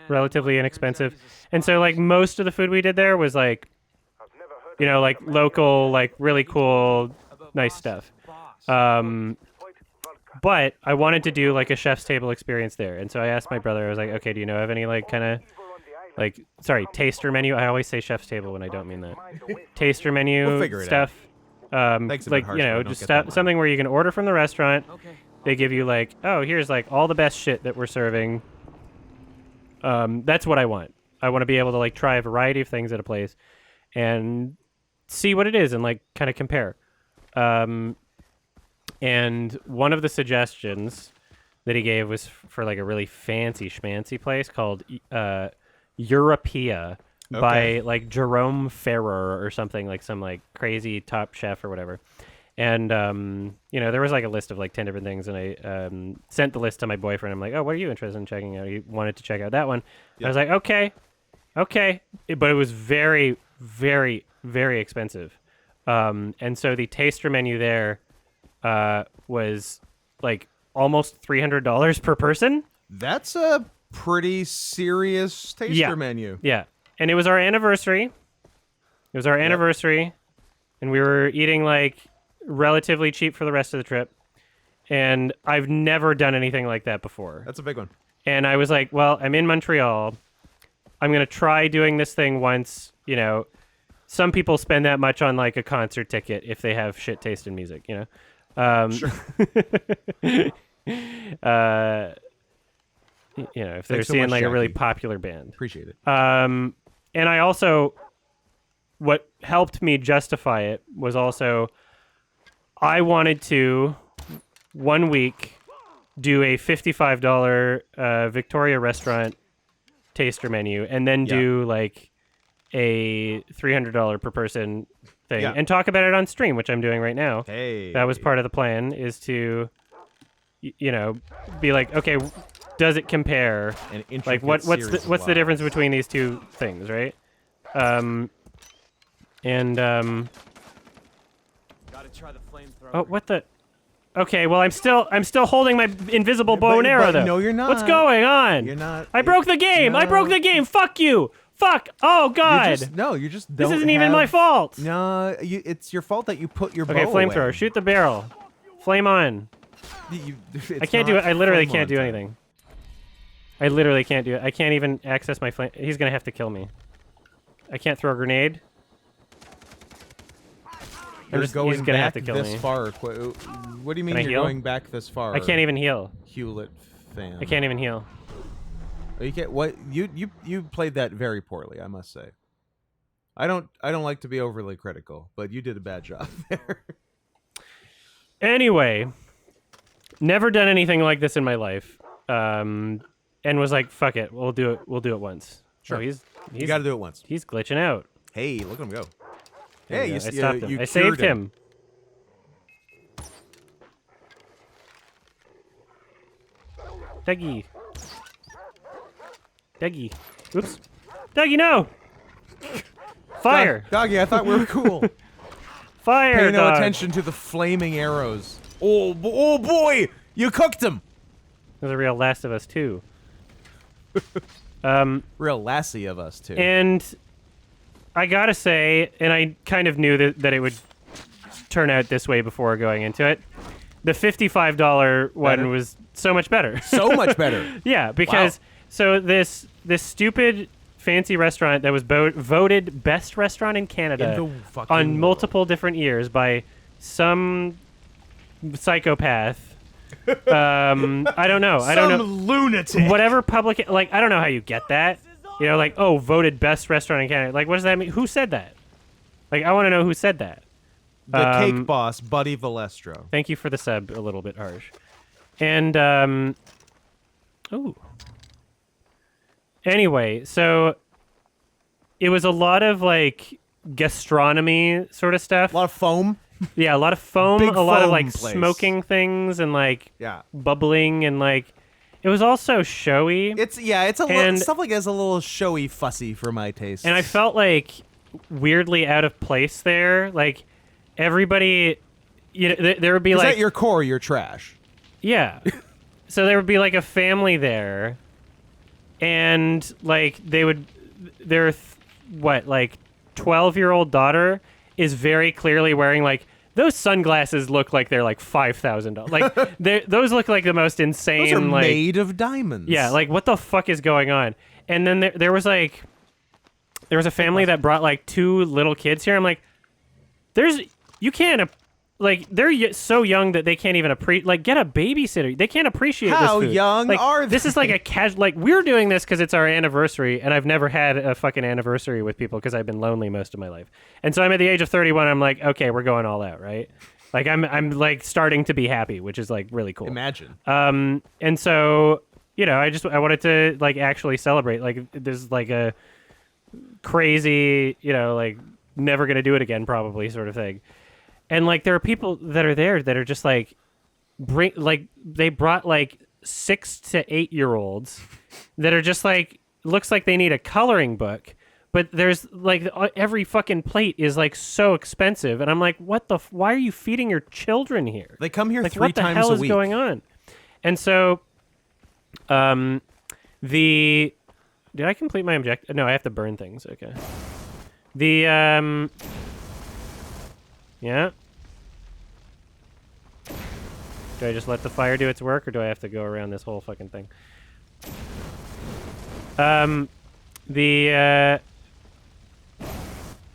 relatively inexpensive. And so like most of the food we did there was like, like local, like really cool, nice stuff. But I wanted to do like a chef's table experience there, and so I asked my brother. I was like, okay, do you know of any like kind of like taster menu? I always say chef's table when I don't mean that. Taster menu We'll figure it stuff. Thanks a bit Like harsh, but I don't just get that something where you can order from the restaurant. They give you like, oh, here's like all the best shit that we're serving. That's what I want. I want to be able to like try a variety of things at a place, and see what it is, and like kind of compare. And one of the suggestions that he gave was for like a really fancy schmancy place called Europea by like Jerome Ferrer or something, like some like crazy top chef or whatever. And there was like a list of like 10 different things, and I sent the list to my boyfriend. I'm like, oh, what are you interested in checking out? He wanted to check out that one. I was like, okay, but it was very, very, very expensive. And so the taster menu there was like almost $300 per person. That's a pretty serious taster menu. Yeah. And it was our anniversary. And we were eating like relatively cheap for the rest of the trip. And I've never done anything like that before. That's a big one. And I was like, well, I'm in Montreal. I'm going to try doing this thing once, Some people spend that much on like a concert ticket if they have shit taste in music, Sure. If they're so seeing much, like a really Jackie. popular band. Appreciate it. And I also, what helped me justify it was also, I wanted to, 1 week, do a $55 Victoria restaurant taster menu, and then do like a $300 per person thing, and talk about it on stream, which I'm doing right now. Hey. That was part of the plan, is to, be like, okay, does it compare? An Like what's the difference between these two things, right? Gotta try the flamethrower. Oh, what the? Okay, well I'm still holding my invisible bow and arrow though. No, you're not. What's going on? You're not. I broke the game. I broke the game. Fuck you. Fuck. Oh God. You just This don't isn't even my have- fault. No, it's your fault that you put your Okay, bow flamethrower. away. Shoot the barrel. Flame on. I can't do it. I literally can't do anything. I literally can't do it. I can't even access my flame. He's gonna have to kill me. I can't throw a grenade. You're he's going gonna have back to kill this me. far. What do you mean Can I you're heal? going back this far? I can't even heal. Hewlett fan. I can't even heal. Oh, you can't. What you played that very poorly, I must say. I don't like to be overly critical, but you did a bad job there. Anyway, never done anything like this in my life, and was like, "Fuck it, we'll do it. We'll do it once." Sure. Oh, he's You got to do it once. He's glitching out. Hey, look at him go. There Hey, we you, go. I stopped him. you I cured saved him. Dougie. Dougie. Oops. Dougie, no! Fire! Doggy, I thought we were cool. Fire, Pay no dog. attention to the flaming arrows. Oh boy! You cooked him! There's a real Last of Us 2. Real lassie of us, too. And I gotta say, and I kind of knew that it would turn out this way before going into it, the $55 one Better? was so much better. So much better. Yeah, because so this stupid fancy restaurant that was voted best restaurant in Canada In the fucking on world. multiple different years by some psychopath. I don't know. I don't know. lunatic. Whatever public, like, I don't know how you get that. You know, like, oh, voted best restaurant in Canada. Like, what does that mean? Who said that? Like, I want to know who said that. The cake boss, Buddy Valestro. Thank you for the sub. A little bit harsh. And, ooh. Anyway, so it was a lot of, like, gastronomy sort of stuff. A lot of foam. Yeah, a lot of foam, Big a lot of, foam like, place. smoking things and, like, Yeah. bubbling and, like, it was also showy. It's a little, And- stuff like that's a little showy, fussy for my taste. And I felt like weirdly out of place there. Like everybody, you know, there would be Is like, at your core, you're trash. yeah. So there would be like a family there, and like their what, like 12-year-old daughter is very clearly wearing like those sunglasses look like they're like $5,000. Like those look like the most insane. Those are like made of diamonds. yeah, like what the fuck is going on? And then there was like. There was a family that brought like 2 little kids here. I'm like, you can't, like, they're so young that they can't even like, get a babysitter. They can't appreciate How this food. young like, are This is like a casual, like, we're doing this because it's our anniversary, and I've never had a fucking anniversary with people because I've been lonely most of my life. And so I'm at the age of 31. I'm like, okay, we're going all out, right? Like, I'm like starting to be happy, which is like really cool. Imagine. And so, you know, I wanted to like actually celebrate. Like, there's like a crazy, you know, like never gonna do it again probably sort of thing. And like there are people that are there that are just like they brought like 6 to 8-year-olds that are just like looks like they need a coloring book, but there's like every fucking plate is like so expensive, and I'm like, what the why are you feeding your children here? They come here Like, 3 what the times hell a is week. going on? And so did I complete my objective? No, I have to burn things. Okay. Yeah. Do I just let the fire do its work, or do I have to go around this whole fucking thing? The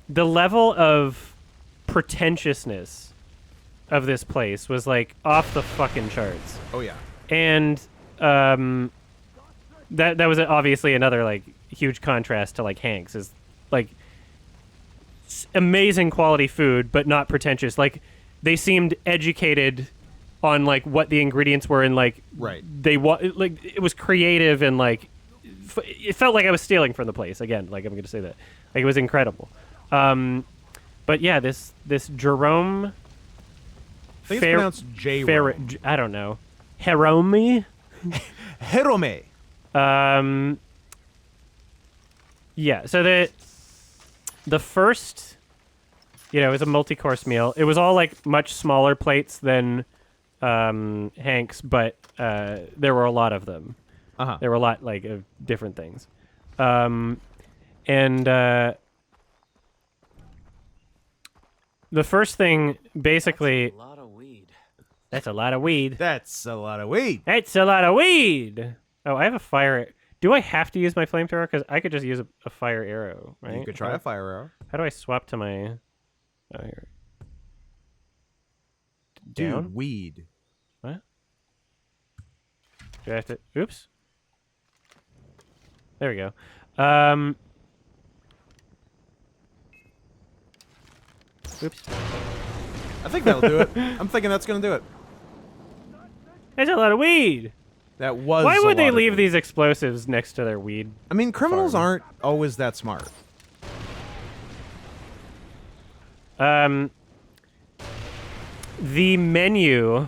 level of pretentiousness of this place was like off the fucking charts. Oh yeah. And that was obviously another like huge contrast to like Hank's is like amazing quality food but not pretentious. Like they seemed educated on like what the ingredients were, and like Right. like it was creative, and like it felt like I was stealing from the place again. Like I'm going to say that. Like it was incredible. But yeah, this Jerome I think it's pronounced J. I don't know. Jerome? Jerome. Yeah, so the first, you know, it was a multi-course meal. It was all like much smaller plates than Hank's, but there were a lot of them. Uh-huh. There were a lot like of different things. And the first thing basically, A lot of weed. that's a lot of weed. That's a lot of weed. That's a lot of weed. Oh, I have a fire. Do I have to use my flamethrower? Because I could just use a fire arrow, right? You could try a fire arrow. How do I swap to my? Oh, here. Down? Dude, weed. What? Do I have to? Oops. There we go. Oops. I think that'll do it. I'm thinking that's gonna do it. There's a lot of weed. That was. Why a would they lot of leave weed. these explosives next to their weed? I mean, criminals farm? aren't always that smart. The menu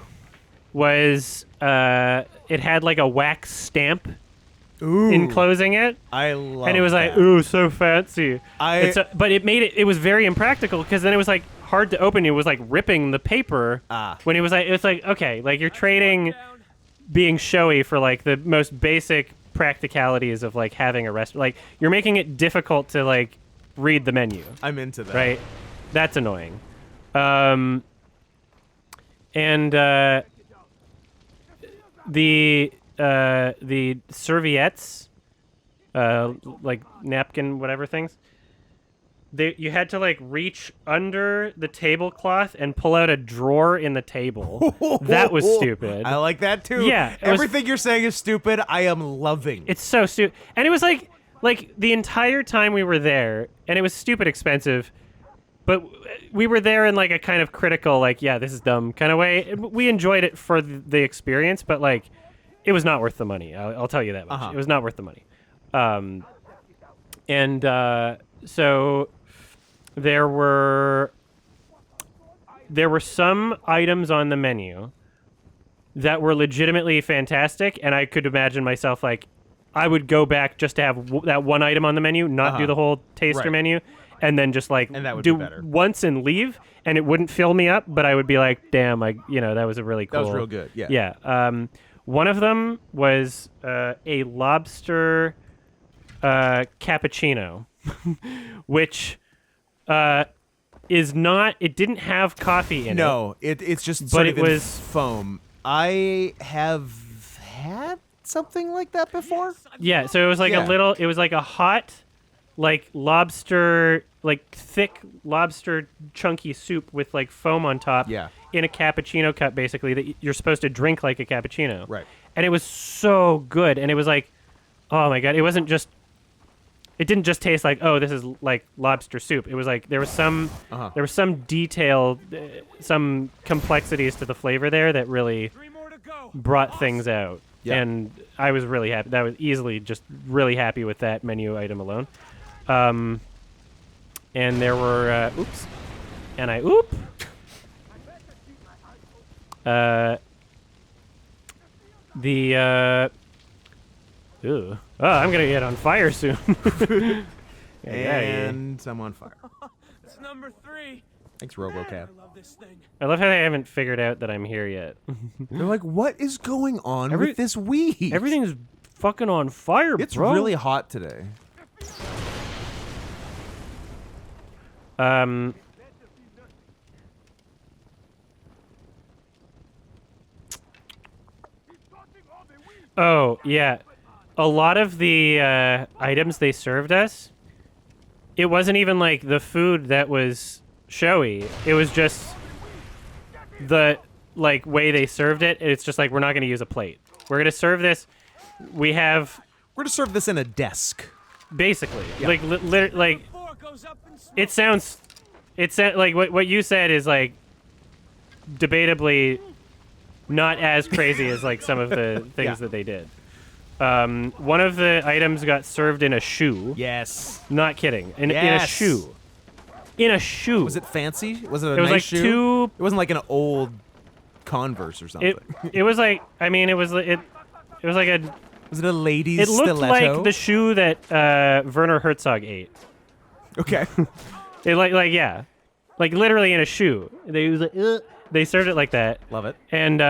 was it had like a wax stamp Ooh, enclosing it, I love. and it was like, that. ooh, so fancy. I- But it made it was very impractical because then it was like hard to open. It was like ripping the paper when it was like okay, like you're trading being showy for like the most basic practicalities of like having a restaurant. Like you're making it difficult to like read the menu. I'm into that. Right? That's annoying. And the serviettes, like napkin, whatever things, you had to like reach under the tablecloth and pull out a drawer in the table. That was stupid. I like that too. Yeah, it was- Everything you're saying is stupid. I am loving. It's so stupid. And it was like the entire time we were there, and it was stupid expensive, but we were there in like a kind of critical, like, yeah, this is dumb kind of way. We enjoyed it for the experience, but like, it was not worth the money. I'll tell you that much. It was not worth the money. So there were some items on the menu that were legitimately fantastic, and I could imagine myself like, I would go back just to have that one item on the menu, not do the whole taster Right. menu, and then just like And that would do be better. once and leave, and it wouldn't fill me up, but I would be like, damn, that was a really cool. That was real good. Yeah. Yeah. One of them was a lobster cappuccino, which is not. It didn't have coffee in it. No, it's just But sort it of in was- foam. I have had something like that before. Yeah, so it was like Yeah. it was like a hot, like lobster, like thick lobster chunky soup with like foam on top. Yeah. In a cappuccino cup, basically, that you're supposed to drink like a cappuccino. Right. And it was so good. And it was like, oh my God, it didn't just taste like, oh, this is like lobster soup. It was like, there was some detail, some complexities to the flavor there that really brought things out. Yeah. And I was really happy. That was easily just really happy with that menu item alone. And there were, oops. And I, oop. Ooh. Oh, I'm gonna get on fire soon. Yeah. And I'm on fire. It's number 3. Thanks, RoboCap. I love this thing. I love how they haven't figured out that I'm here yet. They're like, what is going on with this weed? Everything's fucking on fire, It's bro. really hot today. Oh, yeah. A lot of the items they served us, it wasn't even like the food that was showy. It was just the like way they served it. It's just like, we're not going to use a plate. We're going to serve this. We have We're gonna serve this in a desk. basically Yeah. like like Four goes up in smoke. it sounds like what you said is like debatably not as crazy as like some of the things Yeah. that they did. One of the items got served in a shoe. Yes. Not kidding. In a Yes. shoe. In a shoe. Was it fancy? Was it a It was nice like shoe? two. It wasn't like an old Converse or something. It was like, I mean, it was like a. Was it a lady's It looked stiletto? like the shoe that Werner Herzog ate. Okay. It like yeah, like literally in a shoe. They was like, they served it like that. Love it. And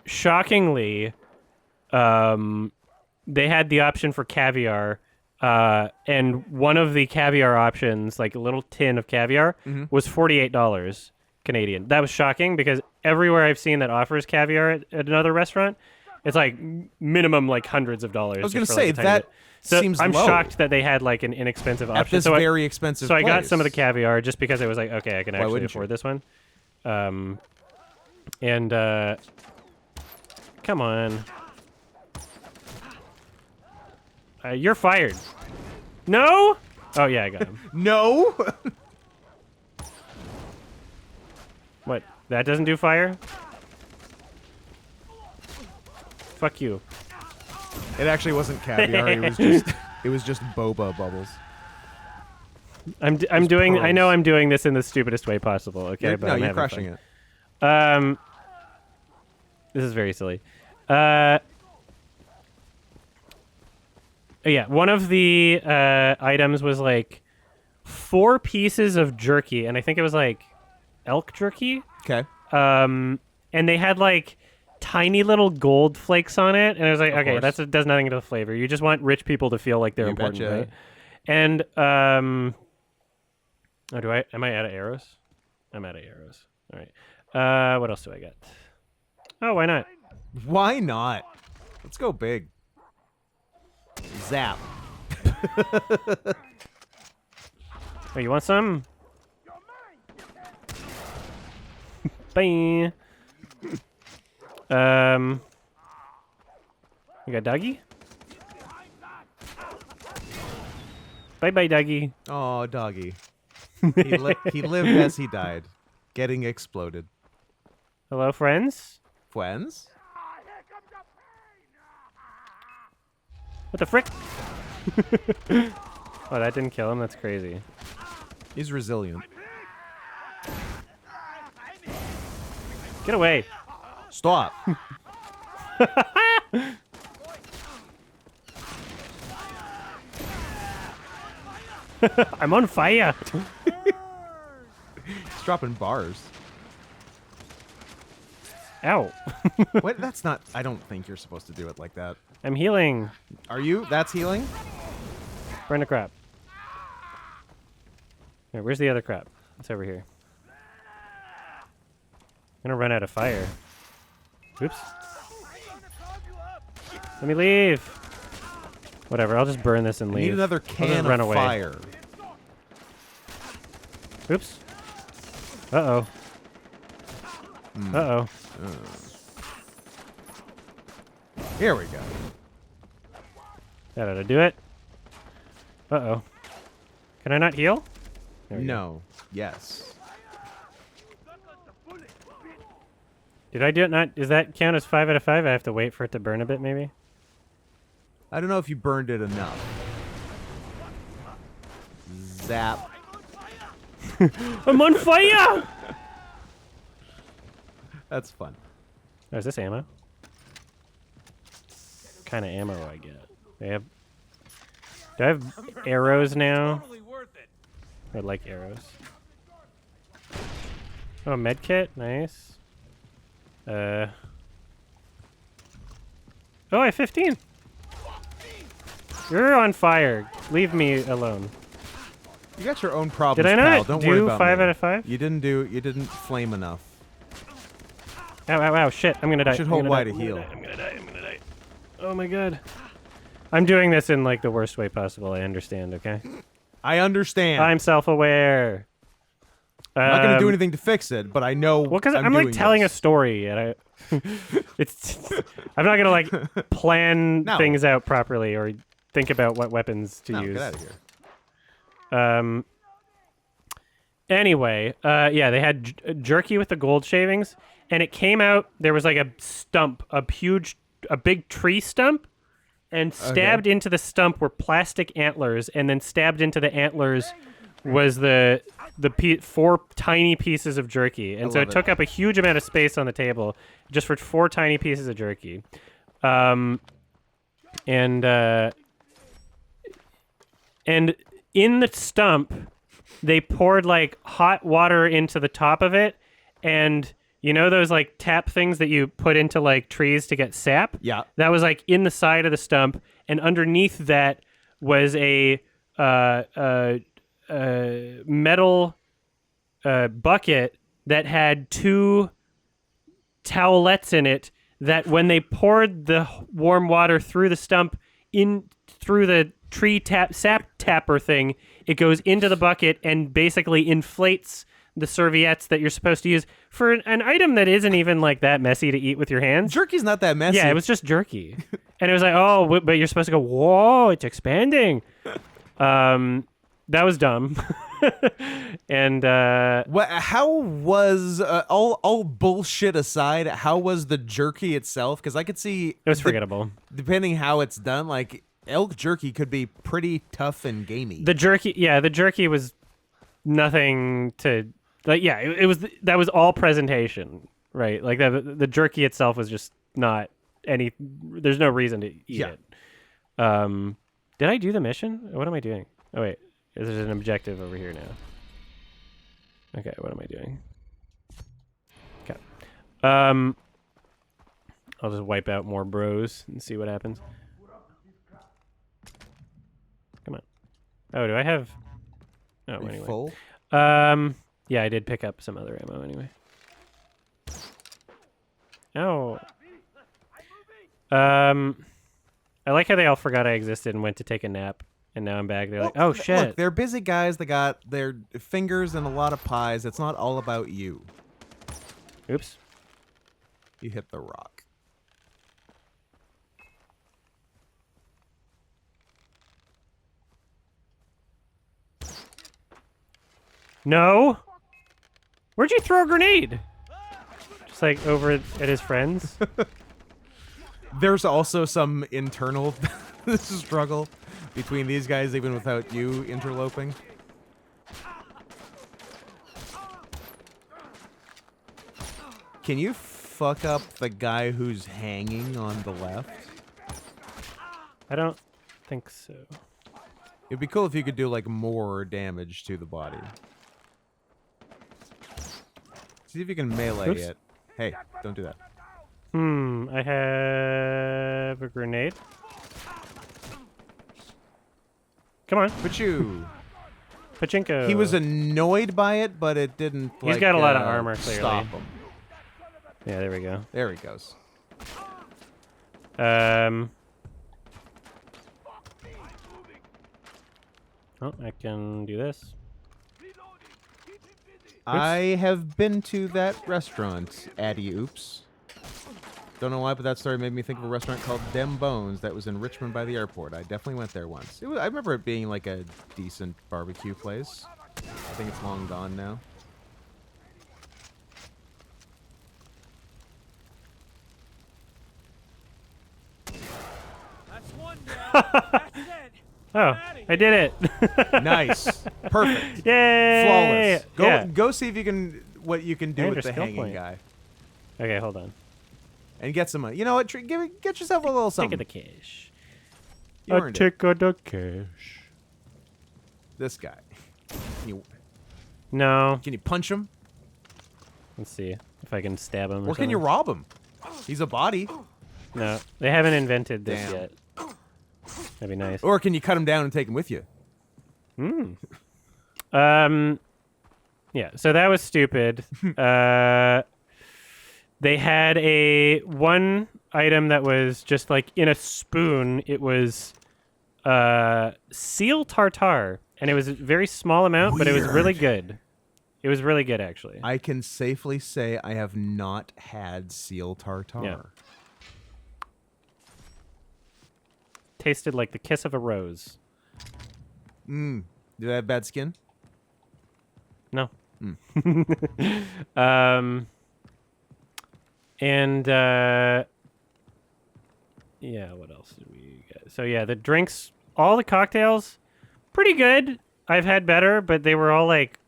shockingly, they had the option for caviar, and one of the caviar options, like a little tin of caviar, was $48 Canadian. That was shocking because everywhere I've seen that offers caviar at another restaurant, it's like minimum like hundreds of dollars. I was going to just for, say like, a tiny that bit. So seems I'm low shocked that they had like an inexpensive option. at this so very expensive. So I got place. some of the caviar just because I was like, okay, I can actually wouldn't afford you? this one. And come on, you're fired. No. Oh yeah, I got him. No. What? That doesn't do fire? Fuck you. It actually wasn't caviar. It was just boba bubbles. I'm doing. I know pearls. I'm doing this in the stupidest way possible. Okay, but I'm you're having crushing fun. it. This is very silly. Yeah, one of the items was like 4 pieces of jerky, and I think it was like elk jerky. Okay. And they had like tiny little gold flakes on it, and I was like, okay, course. does nothing to the flavor. You just want rich people to feel like they're You important, betcha. right? And oh, am I out of arrows? I'm out of arrows. All right. What else do I got? Oh, why not? Why not? Let's go big. Zap. Oh, you want some? Bye. You got doggy? Bye bye, doggy. Oh, doggy. He lived as he died, getting exploded. Hello, friends. Friends? What the frick? Oh, that didn't kill him. That's crazy. He's resilient. Get away. Stop. I'm on fire. He's dropping bars. Ow. What? That's not. I don't think you're supposed to do it like that. I'm healing. Are you? That's healing? Burn the crap. Here, where's the other crap? It's over here. I'm gonna run out of fire. Oops. Let me leave. Whatever, I'll just burn this and I leave. need another I'll just can run of away. fire. Oops. Uh-oh. Uh-oh. Here we go. That ought to do it. Uh-oh. Can I not heal? There we go. No. Yes. Did I do it not? Does that count as 5 out of 5? I have to wait for it to burn a bit, maybe? I don't know if you burned it enough. Zap. I'm on fire! That's fun. Oh, is this ammo? What kind of ammo I get? Do I have arrows now? Totally worth it. I like arrows. Oh, med kit, nice. Oh, I have 15. You're on fire. Leave me alone. You got your own problems, Did I pal. not Don't worry do about 5 me. out of 5? You didn't flame enough. Ow, ow, ow, shit. I'm gonna die. should I'm hold gonna Y die. to heal. I'm gonna die. Oh my god. I'm doing this in like the worst way possible. I understand, okay? I understand. I'm self-aware. I'm not gonna do anything to fix it, but I know. Well, because I'm doing like telling this. a story, and I'm not gonna like plan No. things out properly or think about what weapons to No, use. get out of here. Anyway, yeah, they had jerky with the gold shavings, and it came out. There was like a stump, a big tree stump, and stabbed into the stump were plastic antlers, and then stabbed into the antlers was the 4 tiny pieces of jerky, and so love it it. took up a huge amount of space on the table just for 4 tiny pieces of jerky, and in the stump they poured like hot water into the top of it, and you know those like tap things that you put into like trees to get sap? Yeah. That was like in the side of the stump, and underneath that was a metal bucket that had 2 towelettes in it that when they poured the warm water through the stump in through the tree sap tapper thing, it goes into the bucket and basically inflates the serviettes that you're supposed to use for an item that isn't even like that messy to eat with your hands. Jerky's not that messy. Yeah, it was just jerky. And it was like, oh, but you're supposed to go, whoa, it's expanding. That was dumb. And How was all bullshit aside? How was the jerky itself? Because I could see it was forgettable. Depending how it's done, like elk jerky could be pretty tough and gamey. The jerky was nothing to like. Yeah, it was that was all presentation, right? Like the jerky itself was just not any. There's no reason to eat it. Did I do the mission? What am I doing? Oh wait. There's an objective over here now. Okay, what am I doing? Okay. I'll just wipe out more bros and see what happens. Come on. Oh, do I have... Oh, Are you anyway. full? Yeah, I did pick up some other ammo anyway. Oh. I like how they all forgot I existed and went to take a nap. And now I'm back. They're like, oh, shit. Look, they're busy guys. They got their fingers and a lot of pies. It's not all about you. Oops. You hit the rock. No. Where'd you throw a grenade? Just like over at his friends. There's also some internal struggle between these guys, even without you interloping. Can you fuck up the guy who's hanging on the left? I don't think so. It'd be cool if you could do like more damage to the body. See if you can melee Oops. it. Hey, don't do that. I have a grenade. Come on, Pachinko. He was annoyed by it, but it didn't. He's like, got a lot of armor, clearly. Stop him. Yeah, there we go. There he goes. Oh, I can do this. I have been to that restaurant, Addy Oops. Don't know why, but that story made me think of a restaurant called Dem Bones that was in Richmond by the airport. I definitely went there once. I remember it being like a decent barbecue place. I think it's long gone now. That's one down. That's it. Oh, I did it. Nice. Perfect. Yay! Flawless. Go see if you can what you can do And with a the skill hanging point. guy. Okay, hold on. And get some money. You know what? Get yourself a little something. Take the cash. You earned it. Take the cash. This guy. No. Can you punch him? Let's see if I can stab him. Or can you rob him? He's a body. No, they haven't invented this Damn. yet. That'd be nice. Or can you cut him down and take him with you? Yeah, so that was stupid. They had one item that was just like in a spoon. It was seal tartare, and it was a very small amount, but it was really good. It was really good, actually. I can safely say I have not had seal tartare. Yeah. Tasted like the kiss of a rose. Did I have bad skin? No. And yeah, what else did we get? So yeah, the drinks, all the cocktails, pretty good. I've had better, but they were all like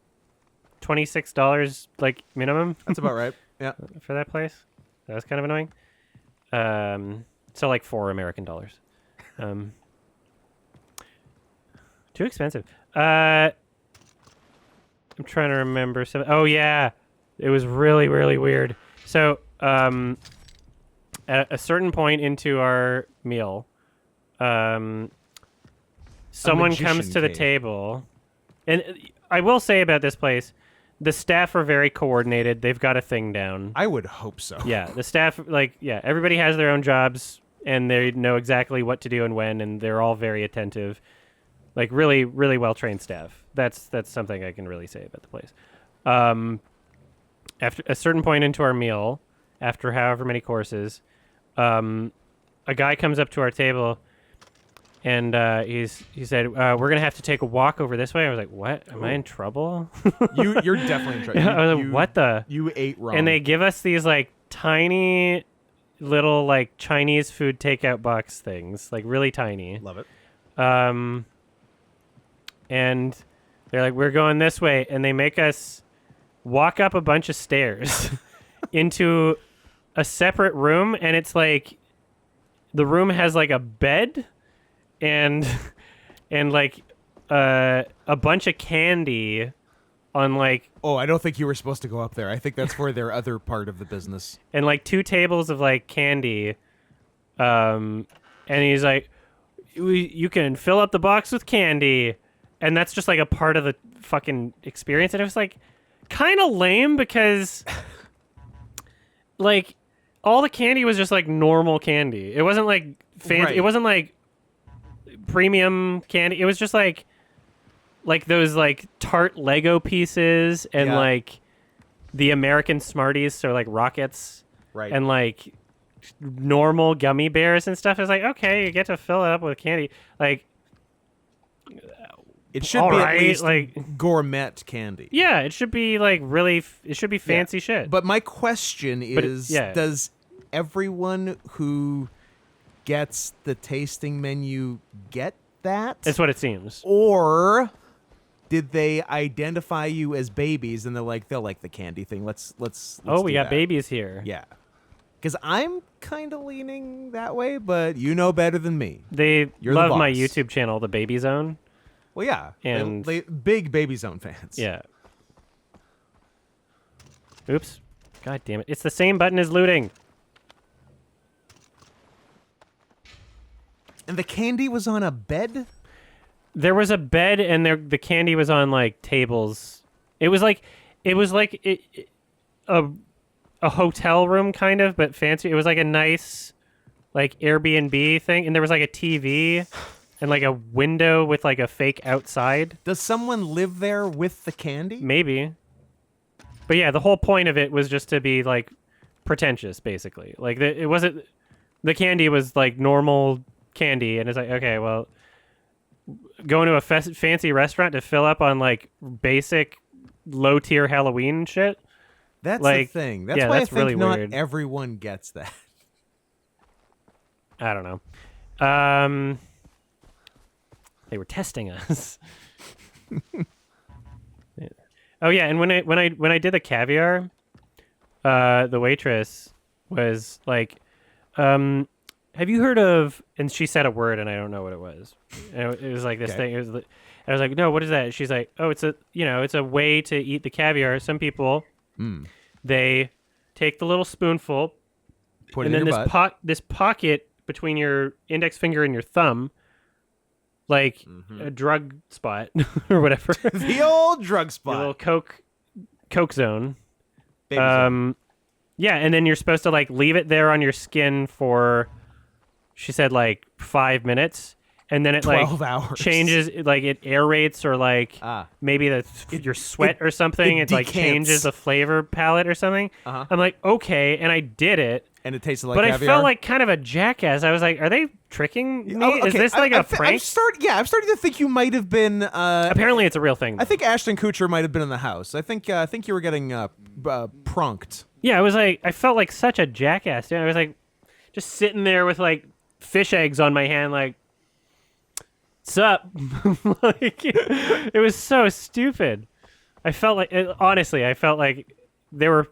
$26 like minimum That's about right. Yeah. for that place. That was kind of annoying. So like $4 American. Too expensive. I'm trying to remember some. Oh yeah, it was really weird. So at a certain point into our meal, someone comes magician to the cave. table, and I will say about this place, the staff are very coordinated. They've got a thing down. I would hope so. Yeah, the staff, everybody has their own jobs, and they know exactly what to do and when, and they're all very attentive. Like, really, really well-trained staff. That's something I can really say about the place. After a certain point into our meal, after however many courses, a guy comes up to our table, and he said, "We're gonna have to take a walk over this way." I was like, "What? Am I in trouble?" You're definitely in trouble. I was like, "What the?" You ate wrong. And they give us these like tiny little like Chinese food takeout box things, like really tiny. Love it. And they're like, "We're going this way," and they make us walk up a bunch of stairs into a separate room, and it's like the room has like a bed and like a bunch of candy on like Oh, I don't think you were supposed to go up there. I think that's for their other part of the business. and like 2 tables of like candy. And he's like, you can fill up the box with candy. And that's just like a part of the fucking experience. And it was like kind of lame because like all the candy was just like normal candy. It wasn't like fancy. Right. It wasn't like premium candy. It was just like those like tart Lego pieces and Yeah. like the American Smarties, so like rockets Right. and like normal gummy bears and stuff. It's like, okay, you get to fill it up with candy. Like, it should all be right, at least like- gourmet candy. yeah, it should be like really, it should be fancy shit. But my question But is, yeah. does everyone who gets the tasting menu get that? It's what it seems. Or did they identify you as babies and they'll like the candy thing? Let's Oh, we do got that. babies here. Yeah. Because I'm kind of leaning that way, but you know better than me. They You're the love my boss. YouTube channel, The Baby Zone. Well, yeah. And- they big Baby Zone fans. Yeah. Oops. God damn it. It's the same button as looting. And the candy was on a bed? There was a bed and the candy was on like tables. It was like a hotel room kind of, but fancy. It was like a nice like Airbnb thing, and there was like a TV and like a window with like a fake outside. Does someone live there with the candy? Maybe. But yeah, the whole point of it was just to be like pretentious, basically. Like it wasn't, the candy was like normal candy, and it's like, okay, well, going to a fancy restaurant to fill up on like basic low tier Halloween shit. That's like, the thing. That's yeah, why that's I think really not weird. everyone gets that. I don't know. They were testing us. Oh yeah, and when I did the caviar, the waitress was like, "Have you heard of?" And she said a word, and I don't know what it was. And it was like this Okay. thing. It was. I was like, "No, what is that?" She's like, "Oh, it's a way to eat the caviar. Some people, they take the little spoonful, Put and it then in your butt. this pocket between your index finger and your thumb, like a drug spot or whatever, The old drug your spot. little coke zone. Baby zone. Yeah, and then you're supposed to like leave it there on your skin for, she said like 5 minutes, and then it 12 like hours. changes, like it aerates or like maybe your sweat or something. It like decants. changes the flavor palette or something. Uh-huh. I'm like, okay, and I did it. And it tasted like But caviar. I felt like kind of a jackass. I was like, are they tricking me? Oh, Is okay, this like a I'm prank? I'm starting to think you might have been. Apparently, it's a real thing. I think Ashton Kutcher might have been in the house. I think you were getting prunked. Yeah, I was like, I felt like such a jackass. Dude. I was like, just sitting there with like fish eggs on my hand, like, what's up? Like, it was so stupid. I felt like, honestly, I felt like they were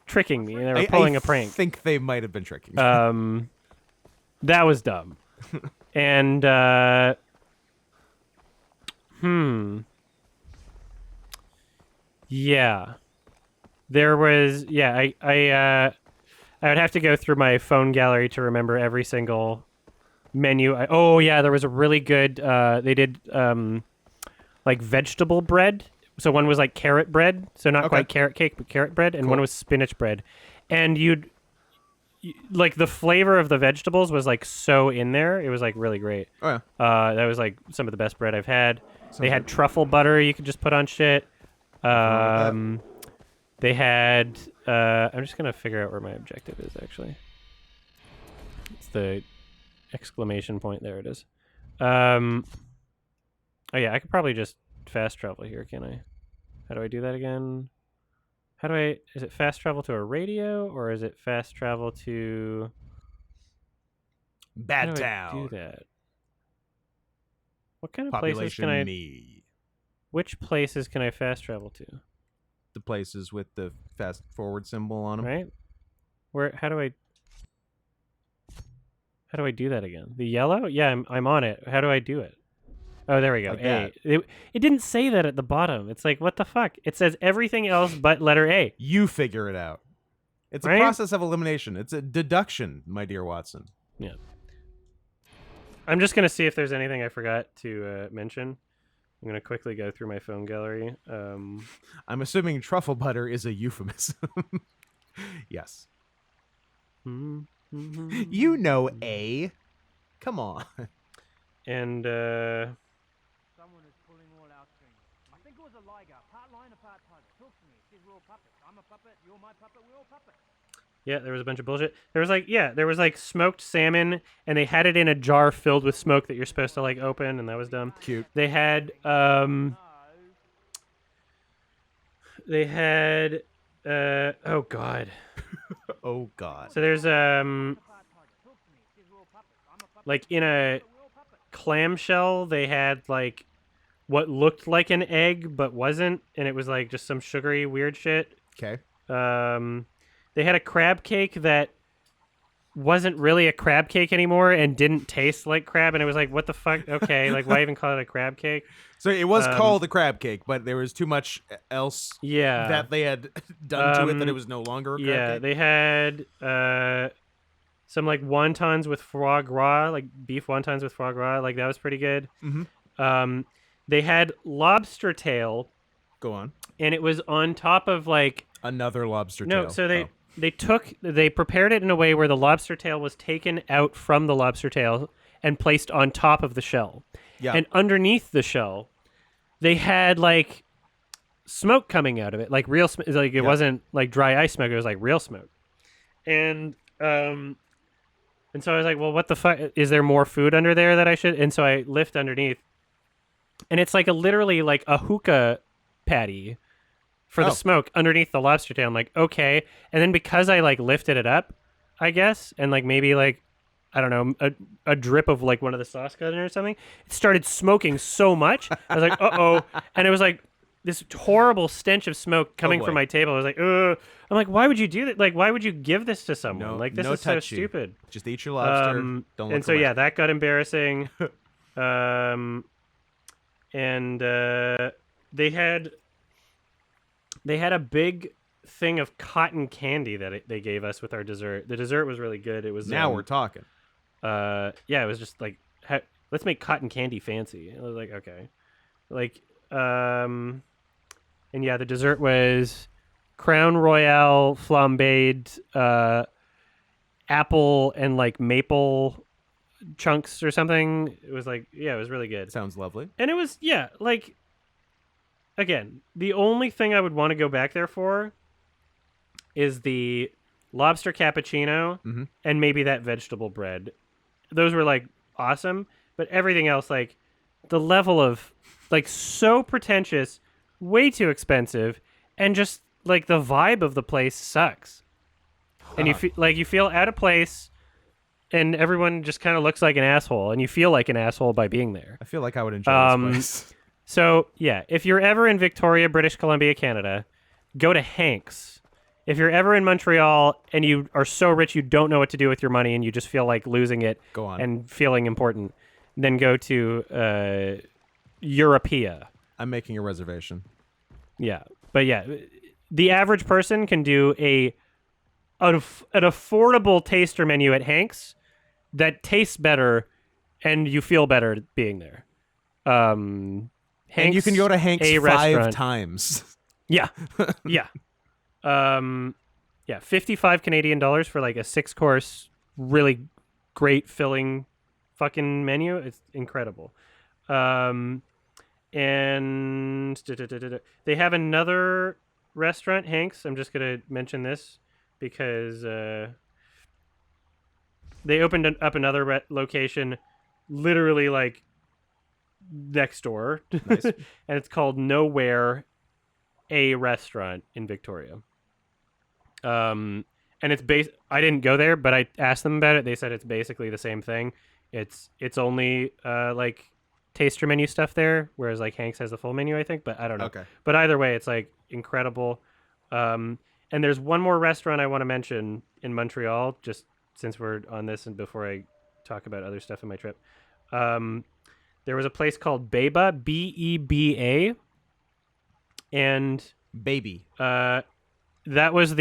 tricking me. They were pulling a prank. I think they might have been tricking. That was dumb. And yeah. There was I would have to go through my phone gallery to remember every single menu. There was a really good they did like vegetable bread So one was like carrot bread, so not Okay. quite carrot cake, but carrot bread, and Cool. one was spinach bread. And like the flavor of the vegetables was like so in there. It was like really great. Oh yeah. That was like some of the best bread I've had. They Sounds had good. truffle butter you could just put on shit. wrong They had. I'm just gonna figure out where my objective is actually. It's the exclamation point. There it is. Oh yeah, I could probably just fast travel here, can I? How do I do that again? How do I? Is it fast travel to a radio or is it fast travel to? How Bad do I town. do that? What kind of places can I? Population me. Which places can I fast travel to? The places with the fast forward symbol on them. Right? Where? How do I? How do I do that again? The yellow? Yeah, I'm on it. How do I do it? Oh, there we go. Like A. that. It didn't say that at the bottom. It's like, what the fuck? It says everything else but letter A. You figure it out. It's a Right? process of elimination. It's a deduction, my dear Watson. Yeah. I'm just gonna see if there's anything I forgot to mention. I'm gonna quickly go through my phone gallery. I'm assuming truffle butter is a euphemism. Yes. You know A. Come on. And Someone is pulling all our strings. I think it was a liger. Part lion, part tiger. Talk to me. It says we're all puppets. I'm a puppet. You're my puppet. We're all puppets. yeah, there was a bunch of bullshit. There was like smoked salmon, and they had it in a jar filled with smoke that you're supposed to like open, and that was dumb. Cute. They had oh god. Oh God. So there's Part tiger. Talk to me. It says we're all puppets. I'm a puppet. like in a We're all puppets. clamshell they had like what looked like an egg but wasn't, and it was like just some sugary weird shit. Okay. They had a crab cake that wasn't really a crab cake anymore and didn't taste like crab, and it was like, what the fuck? Okay, like why even call it a crab cake? So it was called a crab cake, but there was too much else Yeah. that they had done to it that it was no longer a crab Yeah, cake. they had some like wontons with foie gras, like beef wontons with foie gras, like that was pretty good. Mhm. They had lobster tail, Go on. and it was on top of like Another lobster no, tail. so they Oh. they prepared it in a way where the lobster tail was taken out from the lobster tail and placed on top of the shell. Yeah. And underneath the shell, they had like smoke coming out of it, like real smoke. Like it wasn't like dry ice smoke; it was like real smoke. And so I was like, well, what the fuck? Is there more food under there that I should? And so I lift underneath, and it's like literally like a hookah patty for the Oh. smoke underneath the lobster tail. I'm like, okay. And then because I like lifted it up, I guess, and like maybe like I don't know, a drip of like one of the sauce got in it or something, it started smoking so much. I was like, uh-oh. And it was like this horrible stench of smoke coming boy. from my table. I was like, ugh. I'm like, why would you do that? Like, why would you give this to someone? No, Like, this no is so touchy. stupid. Just eat your lobster. Don't look And so, away. yeah, that got embarrassing. And they had a big thing of cotton candy that they gave us with our dessert. The dessert was really good. It was Now we're talking. yeah, it was just like let's make cotton candy fancy. I was like, okay, like and yeah, the dessert was Crown Royale flambéed apple and like maple chunks or something. It was like, yeah, it was really good. Sounds lovely. And it was, yeah, like, again, the only thing I would want to go back there for is the lobster cappuccino Mhm. and maybe that vegetable bread. Those were, like, awesome. But everything else, like, the level of, like, so pretentious, way too expensive, and just, like, the vibe of the place sucks. And you feel out of place, and everyone just kind of looks like an asshole, and you feel like an asshole by being there. I feel like I would enjoy this place. So, yeah, if you're ever in Victoria, British Columbia, Canada, go to Hanks. If you're ever in Montreal and you are so rich you don't know what to do with your money and you just feel like losing it Go on. and feeling important, then go to Europea. I'm making a reservation. Yeah. But, yeah, the average person can do an affordable taster menu at Hanks that tastes better and you feel better being there. And you can go to Hank's a 5 restaurant. times. Yeah, yeah, yeah. 55 Canadian dollars for like a 6-course, really great filling, fucking menu. It's incredible. And they have another restaurant, Hank's. I'm just gonna mention this because they opened up another location, literally like next door. Nice. And it's called Nowhere, a restaurant in Victoria. And it's I didn't go there, but I asked them about it. They said it's basically the same thing. It's only like taster menu stuff there, whereas like Hank's has the full menu, I think, but I don't know. Okay. But either way, it's like incredible. And there's one more restaurant I want to mention in Montreal, just since we're on this and before I talk about other stuff in my trip. There was a place called Beba, Beba, and Baby. that was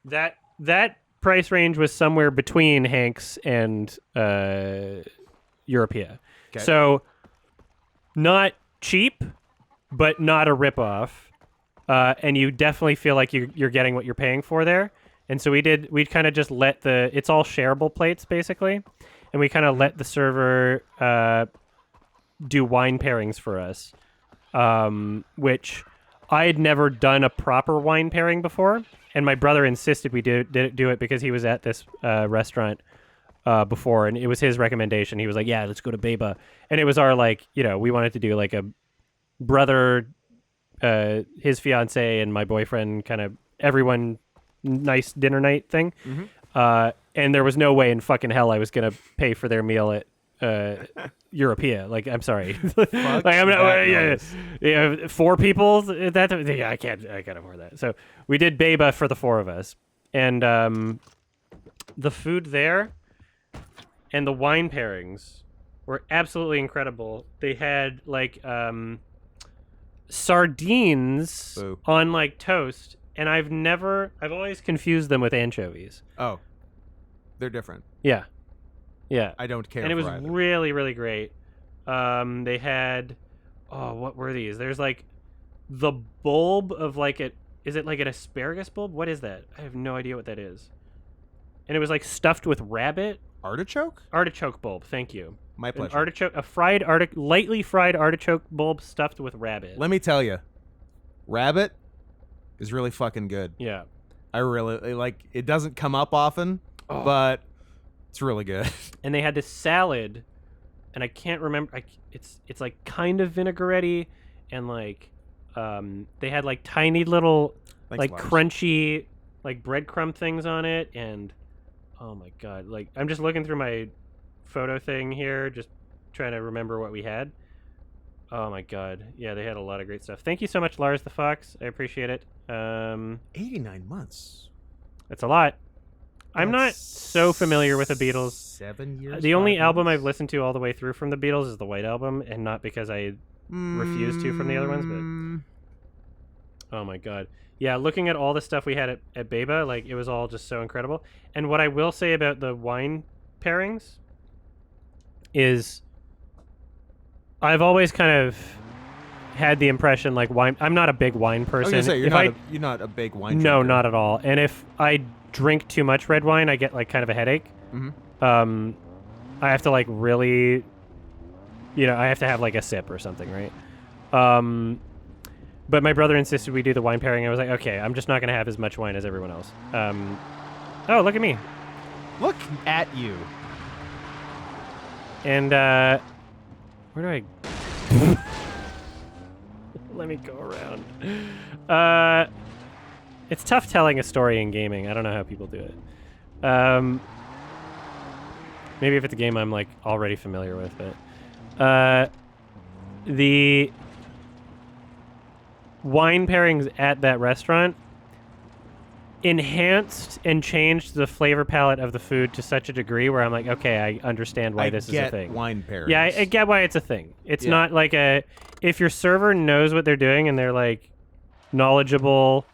that price range was somewhere between Hank's and Europea. Okay. So not cheap, but not a ripoff. And you definitely feel like you're getting what you're paying for there. And so we kind of just let it's all shareable plates basically, and we kind of let the server do wine pairings for us, which I had never done a proper wine pairing before, and my brother insisted we do it because he was at this restaurant before, and it was his recommendation. He was like, "Yeah, let's go to Beba," and it was our we wanted to do like a brother, his fiance, and my boyfriend, kind of everyone nice dinner night thing. Mm-hmm. And there was no way in fucking hell I was gonna pay for their meal at Europea. Like, I'm sorry. Like, I'm not. Yeah, 4 people. I can't afford that. So we did Beba for the 4 of us, and the food there and the wine pairings were absolutely incredible. They had like sardines Boo. on like toast, and I've always confused them with anchovies. Oh, they're different. Yeah. Yeah. I don't care. And it was for either. really, really great. They had, what were these? There's like the bulb of like is it like an asparagus bulb? What is that? I have no idea what that is. And it was like stuffed with rabbit. Artichoke? Artichoke bulb. Thank you. My An pleasure. artichoke, lightly fried artichoke bulb stuffed with rabbit. Let me tell you, rabbit is really fucking good. Yeah. I really like. It doesn't come up often, but it's really good. And they had this salad, and I can't remember. It's like kind of vinaigrette, and like they had like tiny little Thanks, like Lars. crunchy like breadcrumb things on it, and oh my god, like I'm just looking through my photo thing here, just trying to remember what we had. Oh my god, yeah, they had a lot of great stuff. Thank you so much, Lars the Fox. I appreciate it. 89 months. That's a lot. I'm not That's so familiar with the Beatles. 7 years. The only 5 album months? I've listened to all the way through from the Beatles is the White Album, and not because I refused to from the other ones, but oh my god. Yeah, looking at all the stuff we had at Beba, like it was all just so incredible. And what I will say about the wine pairings is I've always kind of had the impression like wine, I'm not a big wine I was person. gonna say you're If you're not a big wine. No, drinker. not at all. And if I drink too much red wine, I get like kind of a headache. Mhm. I have to like really, I have to have like a sip or something, right? But my brother insisted we do the wine pairing. I was like, okay, I'm just not gonna have as much wine as everyone else. Oh, look at me. Look at you. And where do I? Let me go around. It's tough telling a story in gaming. I don't know how people do it. Maybe if it's a game I'm like already familiar with, but the wine pairings at that restaurant enhanced and changed the flavor palette of the food to such a degree where I'm like, okay, I understand why this is a thing. Wine pairings. Yeah, I get why it's a thing. It's Yeah. not like if your server knows what they're doing and they're like knowledgeable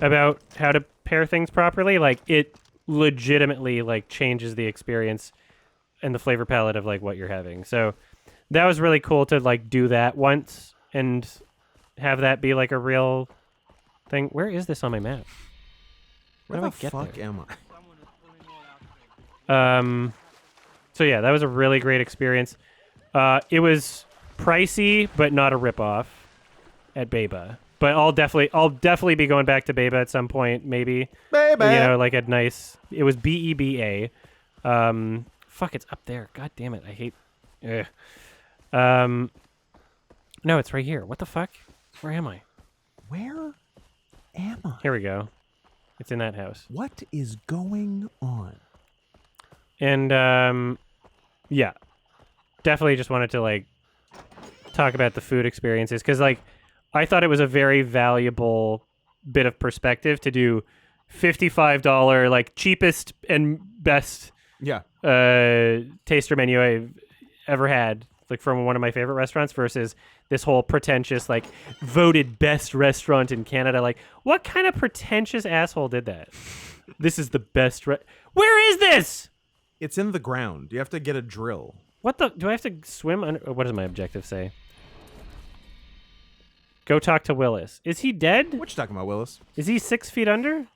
about how to pair things properly, like it legitimately like changes the experience and the flavor palette of like what you're having. So that was really cool to like do that once and have that be like a real thing. Where is this on my map? Where How the do I get fuck there? am I? Someone is pulling all our strings. So yeah, that was a really great experience. It was pricey, but not a ripoff at Beba. But I'll definitely be going back to Beba at some point, maybe. Baby. You know, like a nice. It was BEBA. Fuck, it's up there. God damn it, I hate. Ugh. No, it's right here. What the fuck? Where am I? Where am I? Here we go. It's in that house. What is going on? And yeah, definitely just wanted to like talk about the food experiences because like I thought it was a very valuable bit of perspective to do $55 like cheapest and best Yeah. taster menu I've ever had, like from one of my favorite restaurants, versus this whole pretentious like voted best restaurant in Canada. Like, what kind of pretentious asshole did that? This is the best. Where is this? It's in the ground. You have to get a drill. What the? Do I have to swim under? What does my objective say? Go talk to Willis. Is he dead? What you talking about, Willis? Is he 6 feet under?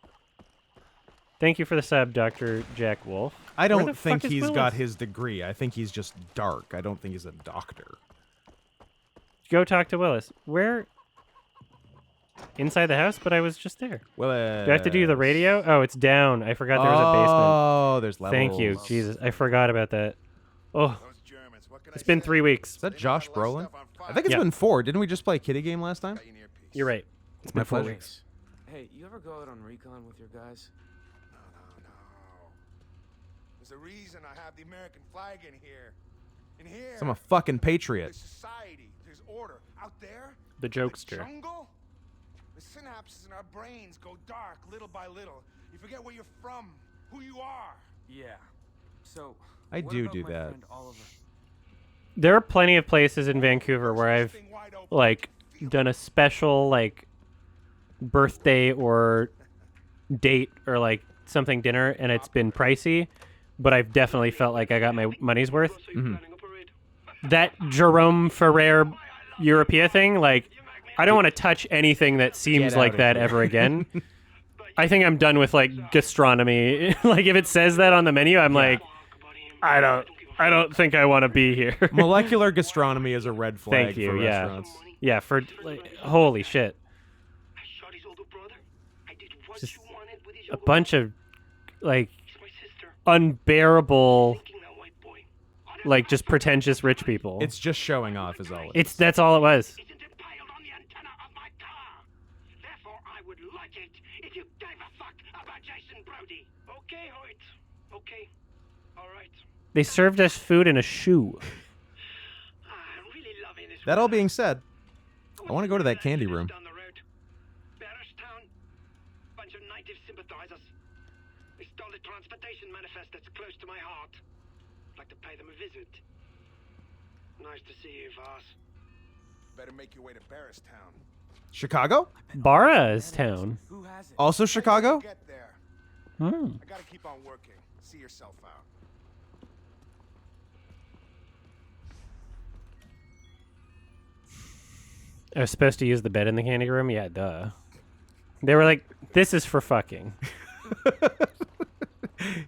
Thank you for the sub, Dr. Jack Wolf. I Where don't the think fuck is he's got Willis? his degree. I think he's just dark. I don't think he's a doctor. Go talk to Willis. Where? Inside the house, but I was just there. Willis. Do I have to do the radio? Oh, it's down. I forgot there was a basement. Oh, there's levels. Thank you. Jesus, I forgot about that. Oh, it's been 3 weeks. Is that Josh Brolin? I think it's Yeah. been 4. Didn't we just play a kitty game last time? You're right. It's My been 4 pleasure. weeks. Hey, you ever go out on recon with your guys? No. There's a reason I have the American flag in here. In here. I'm a fucking patriot. There's society. There's order. Out there. The jokester. Jungle. The synapses in our brains go dark little by little. You forget where you're from, who you are. Yeah. So, I what do about do my that. friend Oliver? There are plenty of places in Vancouver where I've Thing wide open. like done a special like birthday or date or like something dinner and it's been pricey, but I've definitely felt like I got my money's worth. That Jerome Ferrer Europea thing, like I don't want to touch anything that seems Get like outta that here. ever again. I think I'm done with like gastronomy. Like if it says that on the menu, I'm like, I don't think I want to be here. Molecular gastronomy is a red flag Thank you. for Yeah, restaurants. yeah. For like, holy shit, just a bunch of like unbearable, like just pretentious rich people. It's just showing off is all. That's all it was. They served us food in a shoe. That all being said, I want to go to that candy room. Down the road. Barishtown, bunch of native sympathizers. They stole a transportation manifest that's close to my heart. I'd like to pay them a visit. Nice to see you, Voss. Better make your way to Barristown. Chicago? Bara's town. Who has it? Also Chicago? Get there. Hmm. I gotta keep on working. See yourself out. I was supposed to use the bed in the candy room? Yeah, duh. They were like, this is for fucking.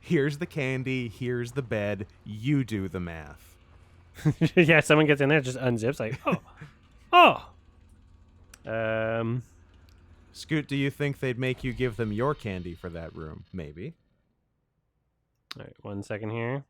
Here's the candy, here's the bed, you do the math. Yeah, someone gets in there, just unzips, like, oh. Scoot, do you think they'd make you give them your candy for that room? Maybe. All right, 1 second here.